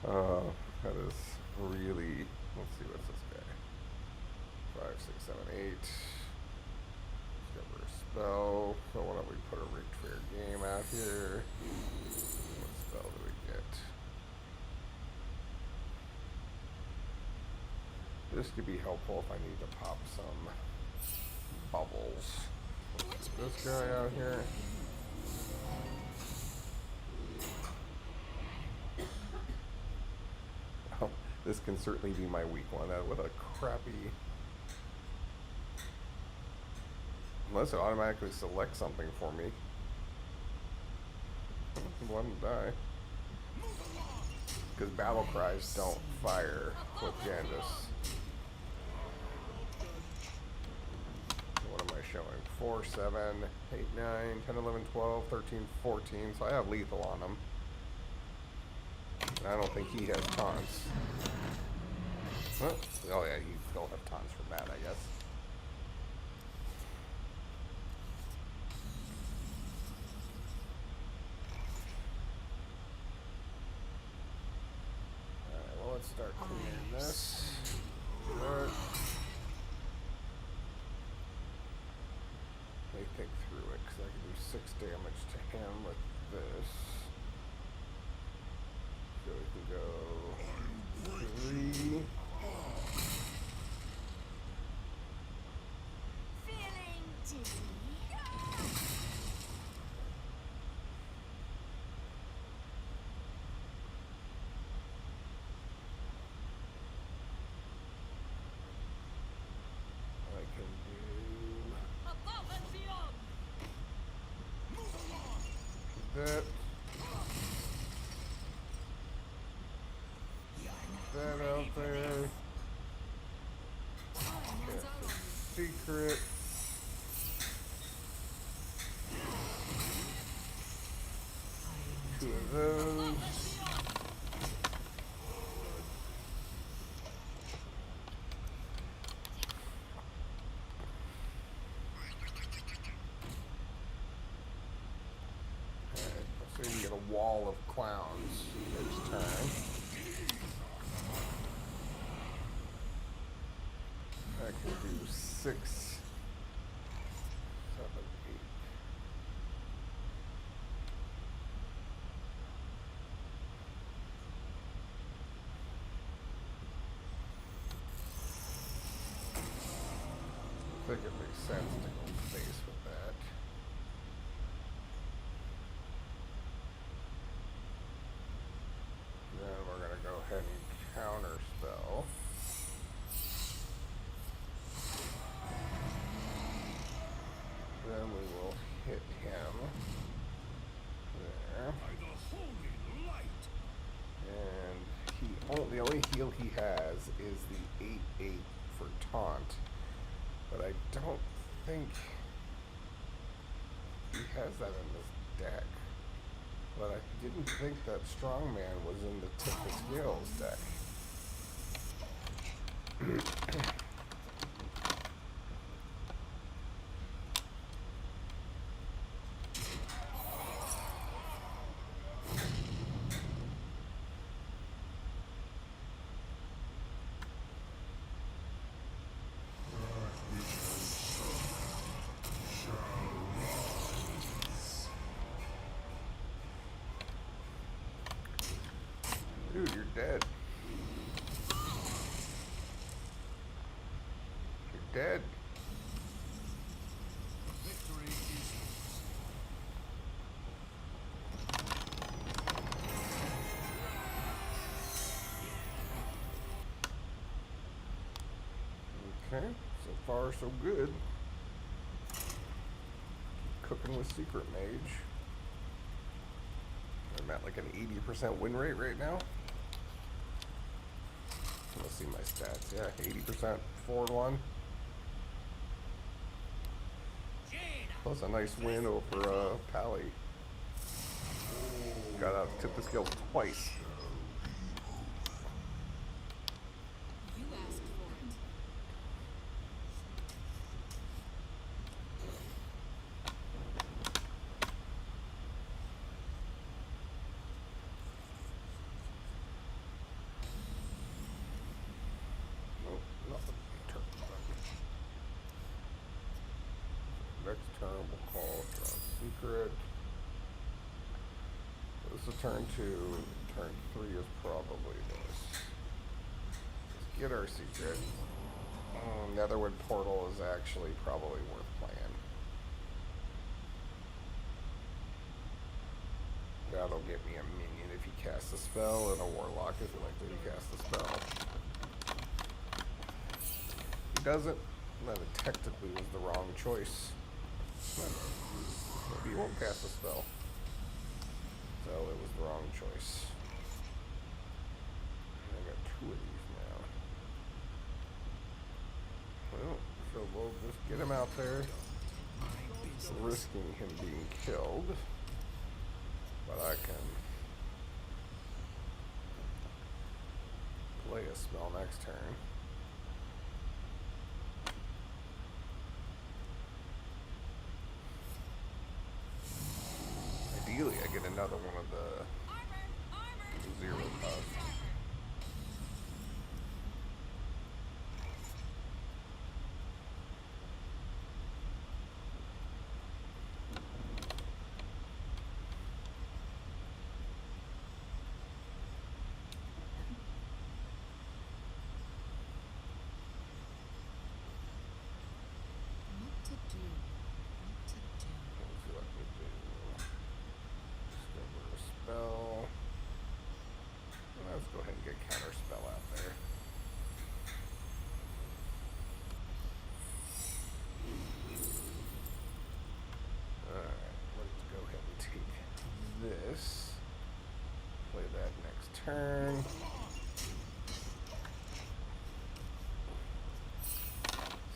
Oh, that is really. Let's see, what's this guy? 5, 6, 7, 8. Discover a spell. So why don't we put a rigged fair game out here? What spell do we get? This could be helpful if I need to pop some bubbles. Let's get this guy out here. Oh, this can certainly be my weak one. What a crappy. Unless it automatically selects something for me. Let him die. Because battle cries don't fire with Candace. What am I showing? 4, 7, 8, 9, 10, 11, 12, 13, 14. So I have lethal on him. And I don't think he has taunts. Huh? Oh yeah, you still have taunts for that, I guess. Alright, well let's start clearing this. Good. Let me think through it, because I can do 6 damage to him with this. So we can go 3. Feeling dizzy. I can do Above and beyond. that. That out there. Runs out on me. Secret. Two of those. Alright, so you can get a wall of clowns next time. I can do 6, 7, 8. I think it makes sense to go face with that. Then we're going to go ahead and counter spell. Then we will hit him there. By the holy light. And the only heal he has is the 8/8 for taunt. But I don't think he has that in his deck. But I didn't think that Strongman was in the Tip the Scales deck. dead. Victory is Okay, so far so good. Cooking with Secret Mage. I'm at like an 80% win rate right now. Let's see my stats. Yeah, 80%, 4-1. Plus a nice win over Pally. Got out to tip the scales twice. You asked for it. Nope, nothing. Turn. Next turn we'll call Secret. This is turn 2. Turn 3 is probably this. Let's get our Secret. Netherwood Portal is actually probably worth playing. That'll get me a minion if he casts a spell, and a Warlock is likely to cast a spell. If he doesn't, then it technically was the wrong choice. Maybe he won't cast a spell. So it was the wrong choice. I got 2 of these now. Well, so we'll just get him out there, risking him being killed. But I can play a spell next turn. Ideally, I get another one of the 0 buff. What to do? What to do? Let's see what we do. Discover a spell. Let's go ahead and get counter spell out there. Alright, let's go ahead and take this. Play that next turn.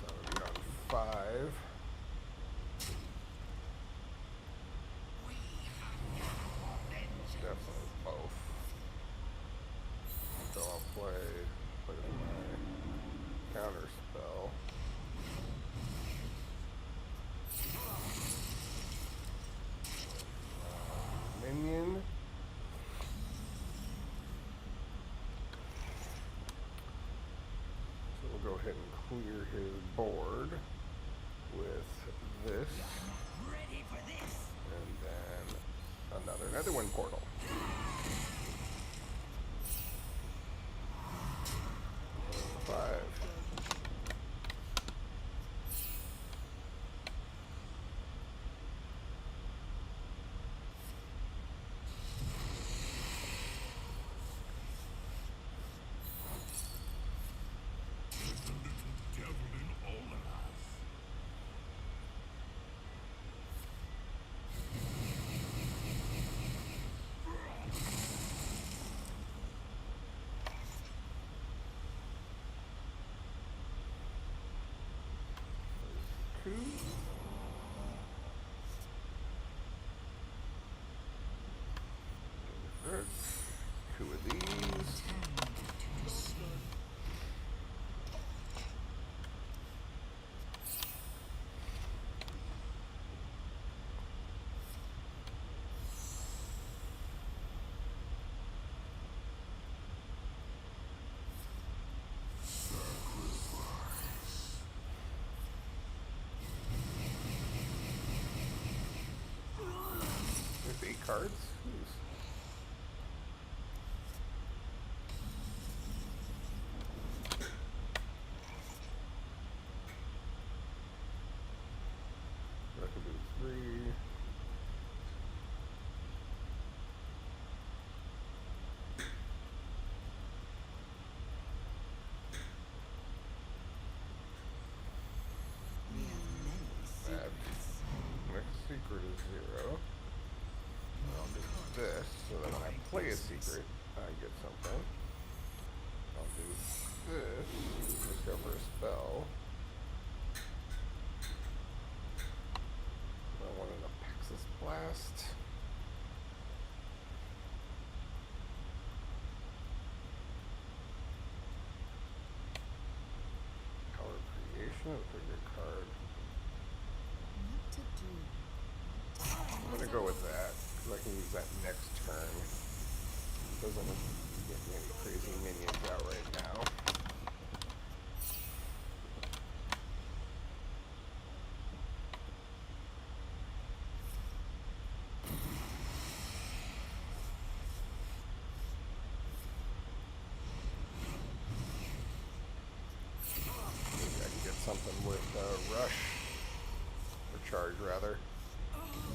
So we're on 5. Definitely both. So I'll play my counter spell. Minion. So we'll go ahead and clear his board with this. Ready for this? And then another Netherwind portal. 5. Devil in all of us. Two. Alright. 2 of these. There's 8 cards. Jeez. this so that when I play a secret, I get something. I'll do this, discover a spell. I want an Apexis Blast. Power Creation, a figure card. What to do? I'm gonna go with that, because I can use that next turn. Doesn't get me any crazy minions out right now. Maybe I can get something with Rush, or Charge rather.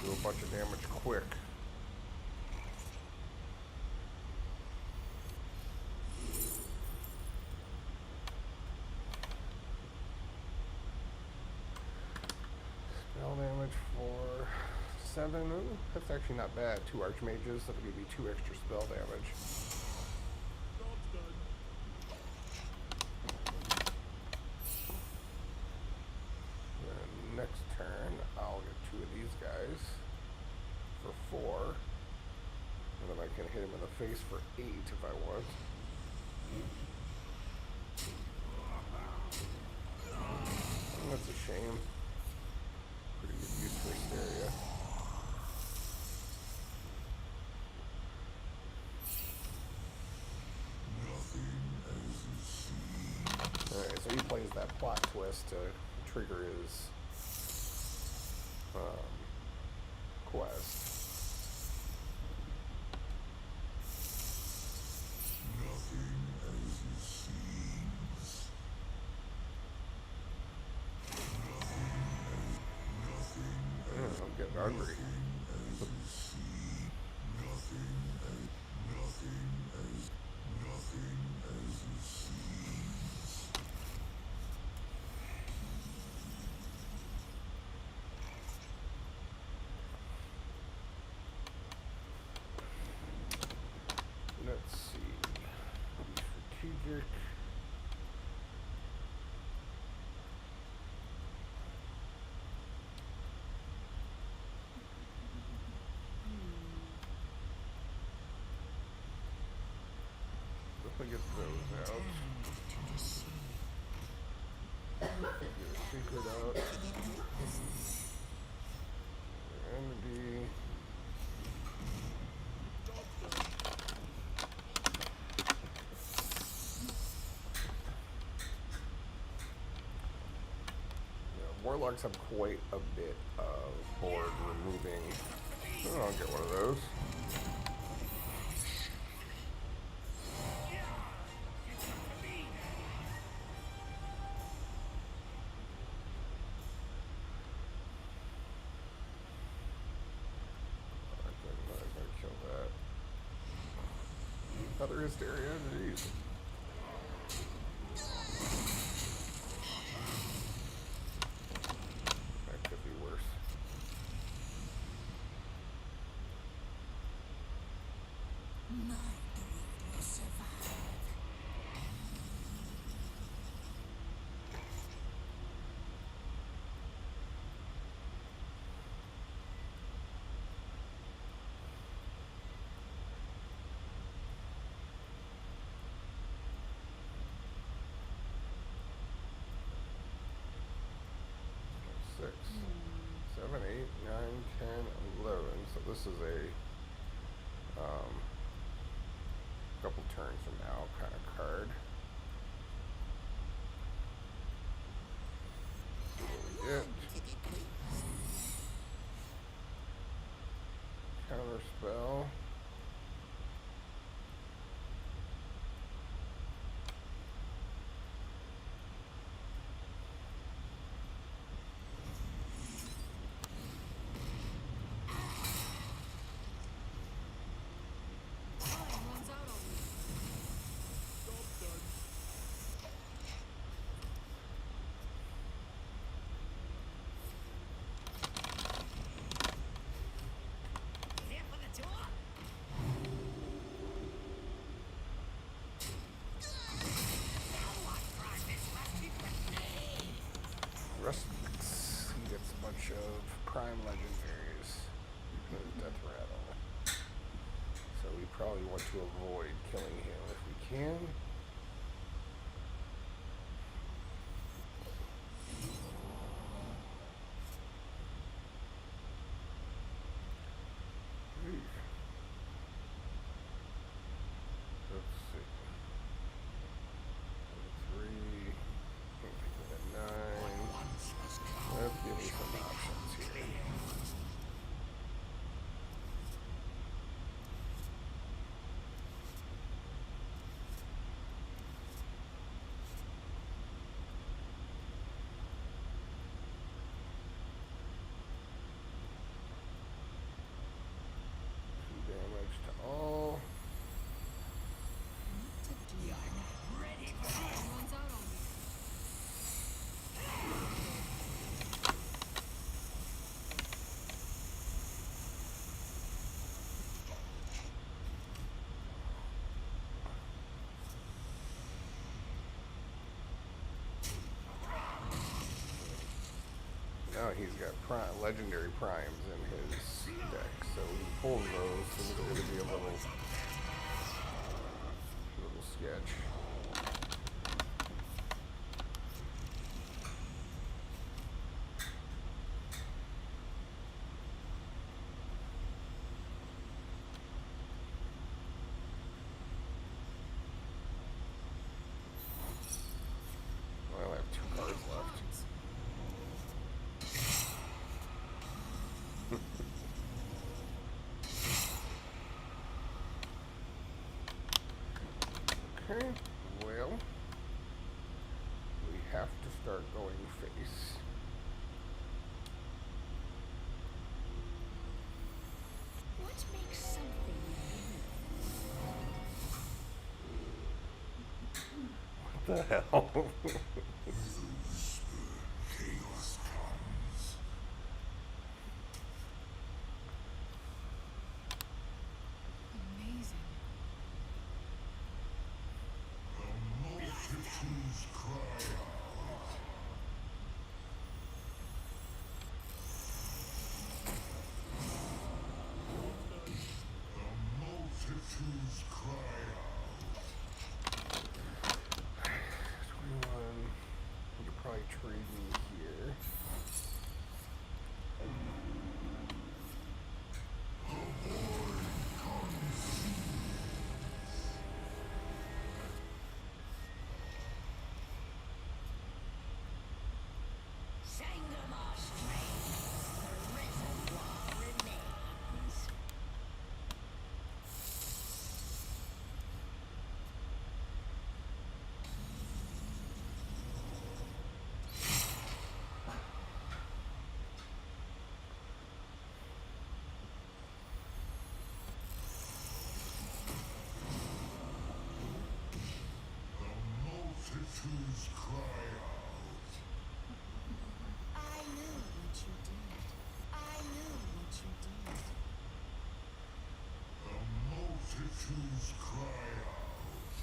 Do a bunch of damage quick. Spell damage for 7. Ooh, that's actually not bad. 2 Archmages, that'll give you 2 extra spell damage. Then next turn, I'll get 2 of these guys for 4. And then I can hit him in the face for 8 if I want. That's a shame. Pretty good use for Hysteria. Alright, so he plays that plot twist to trigger his quest. I'm getting hungry. Let's see. Strategic. Definitely get those out. Get a secret out. Remedy. Warlocks have quite a bit of board removing. Oh, I'll get one of those. I'm gonna kill that. Other Hysteria, jeez. That could be worse. My Druid will survive. Six, 7, 8, 9, 10, 11. So this is a couple turns from now kind of card. What we get? Counter spell. Time runs out on me. Here for the tour? probably want to avoid killing him if we can. Let's see. 3. Can't take it at 9. Let's give me some options here. Damage to all. Everyone's out on me. Now he's got legendary primes in his deck, so he pulls those, so it's going to be a little sketch. Well, I have 2 cards left. Okay, well, we have to start going face. What makes something What the hell? Chaos comes. Amazing. The multitudes cry out. The multitudes cry out. 21. You could probably trade me here. Sangamar's reigns, the reservoir remains. The multitudes cry out. I knew what you did. I knew what you did. The multitudes cry out.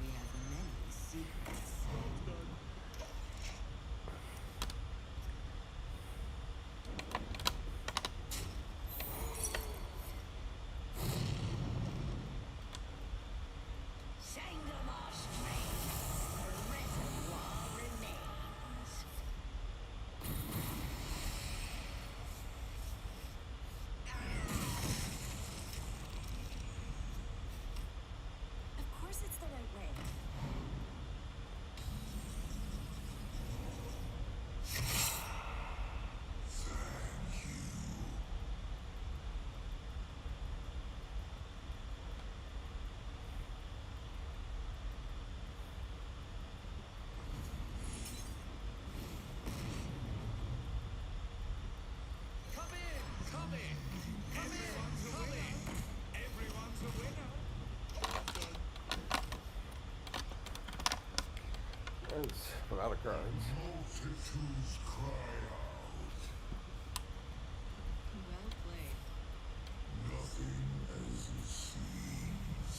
We have many secrets. Sangamar's reigns, the reservoir remains. Of course it's the right way. Come in, come in. Everyone's a winner. Everyone's a winner. There's a lot of cards. Multitudes cry out. Well played. Nothing as it seems.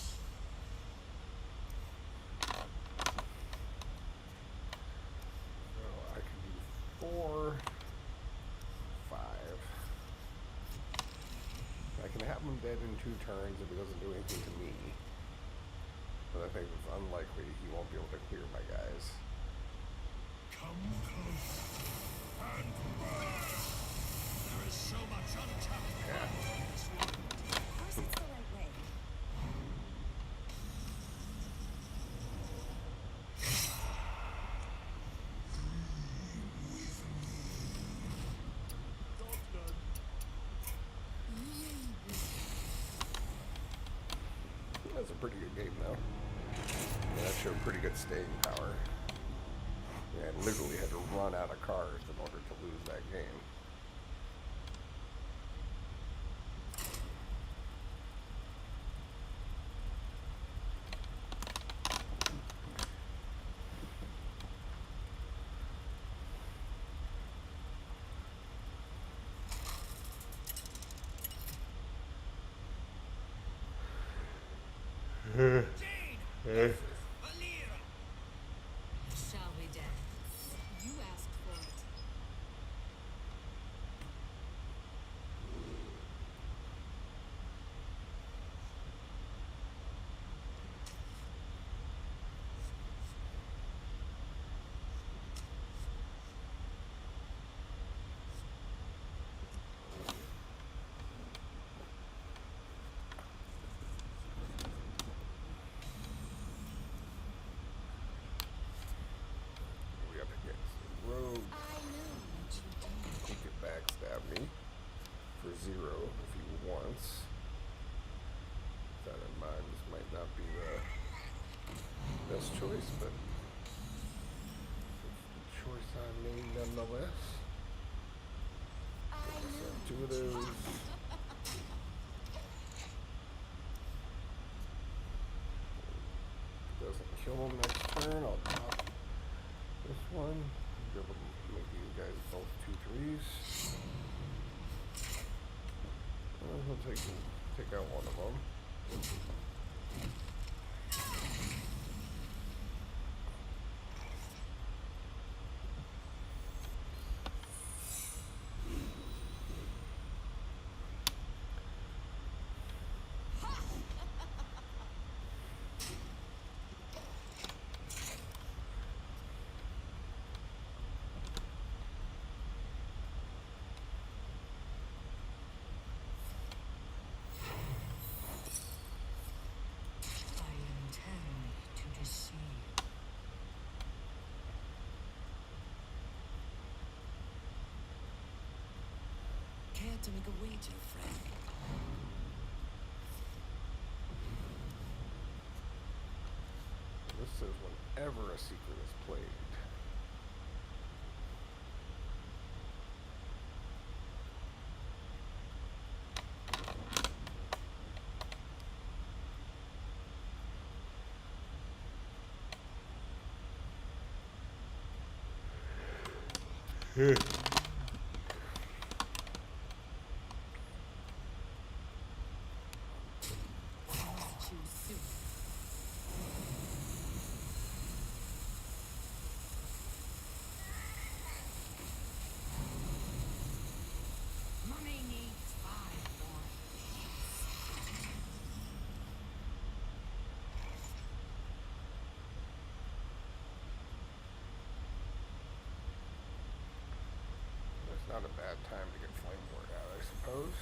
So I can do 4, 5. I can have him dead in 2 turns if he doesn't do anything to me. But I think it's unlikely he won't be able to clear my guys. Come close and burn. There is so much untapped power in this world. Of course it's the right way. That's a pretty good game, though. Yeah, that showed pretty good staying power. Yeah, I literally had to run out of cards in order to lose that game. Jane! This is Valera! Shall we dance? You asked for it. We up against the rogue. I knew what you did. He could backstab me for 0 if he wants. With that in mind, this might not be the best choice, but it's the choice I made nonetheless. I So knew 2 of those. Doesn't kill him next turn, I'll pop this one. Be able to make these guys both 2/3s. He'll take out one of them. I intend to deceive. Care to make a wager, friend? This says whenever a secret is played. Choose soon. Money needs 5 more. It's not a bad time to get Flame Ward out, I suppose.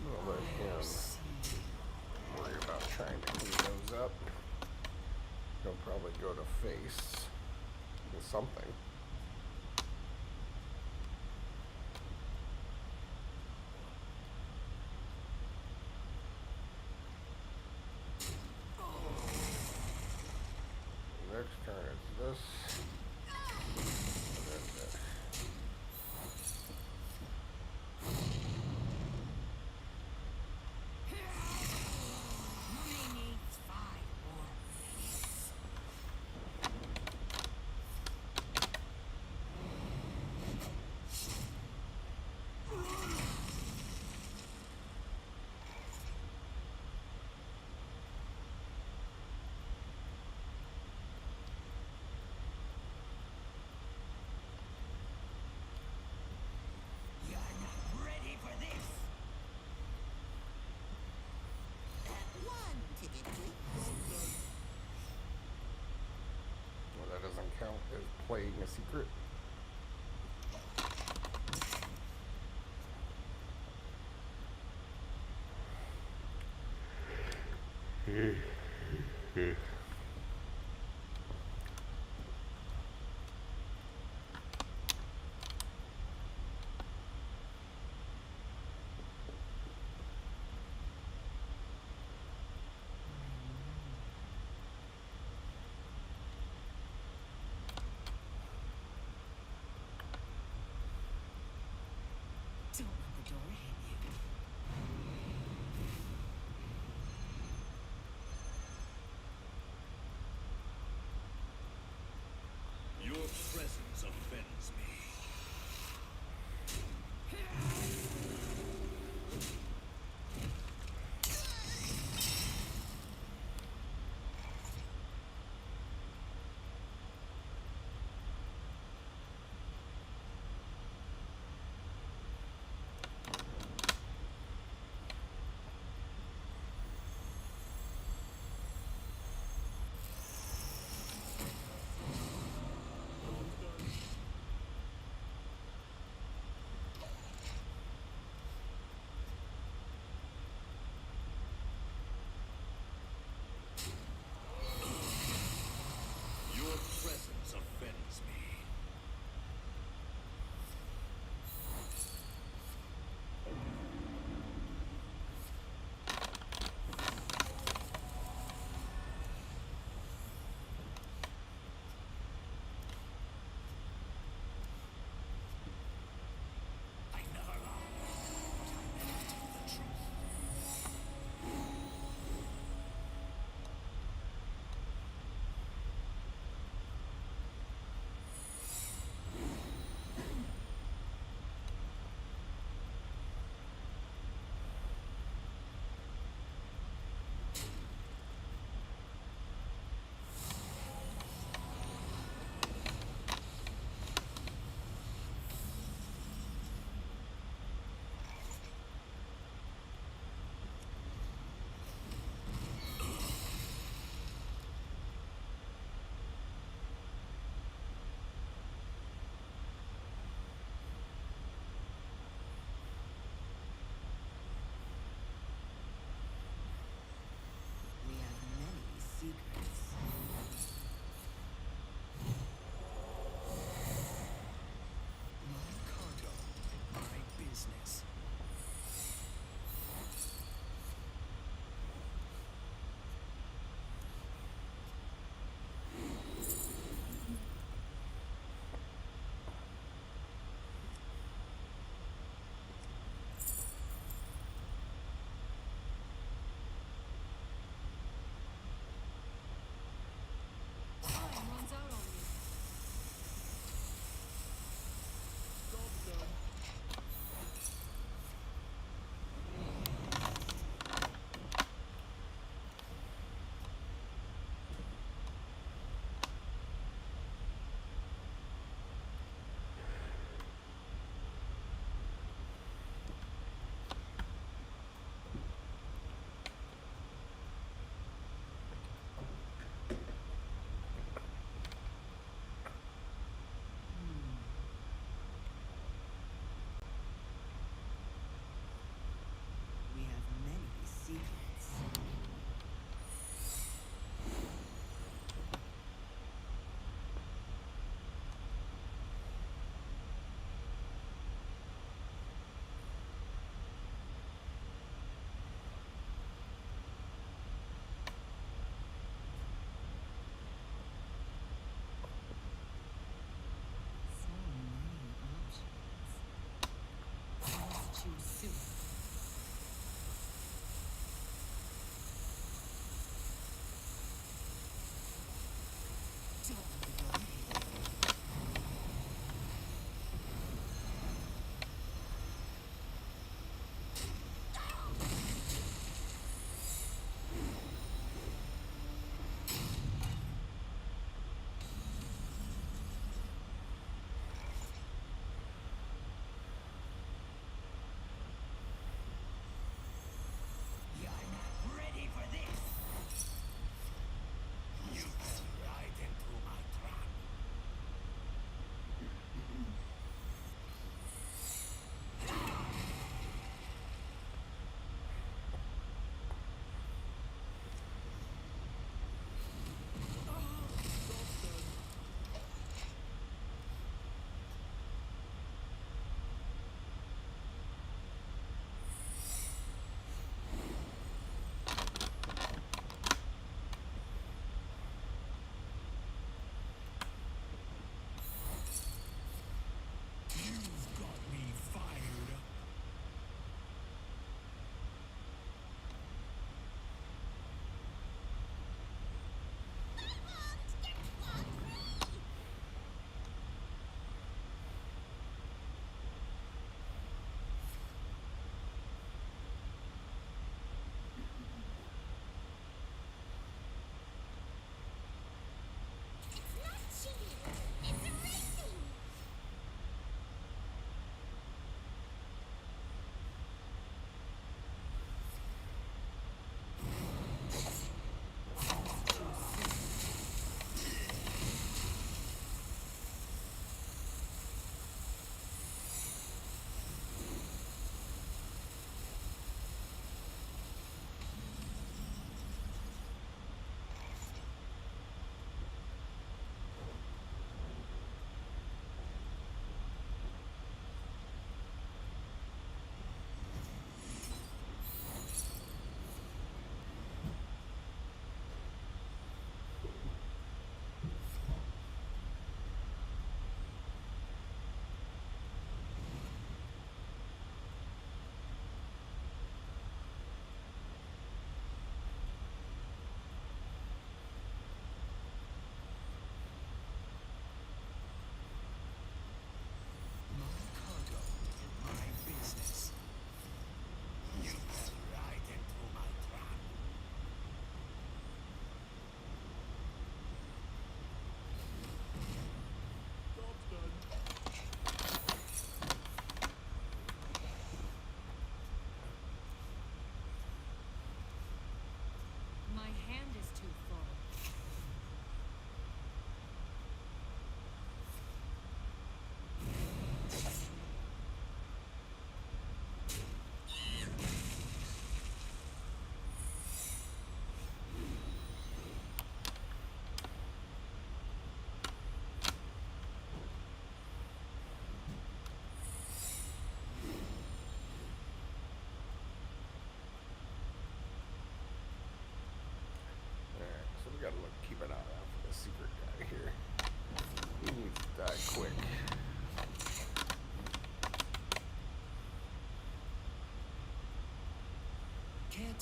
I'll let him worry about trying to clean those up. He'll probably go to face with something. Next turn is this. And then this. Money needs 5 more. as playing a secret. Don't let the door hit you. Your presence offends me. Your presence offends me. I never lied, but I never tell the truth.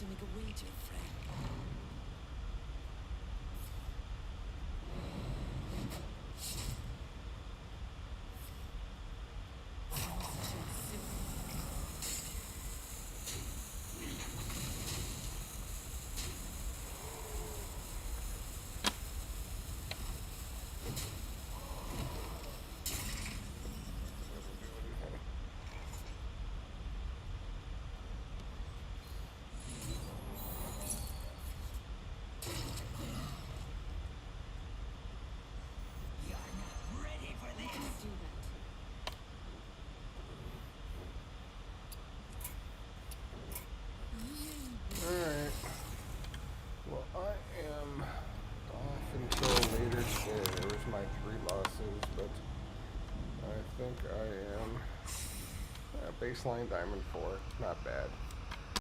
to make a wager, Frank. Ready for this? Do that. Alright. Well, I am off until later today. There's my 3 losses, but I think I am baseline diamond 4. Not bad.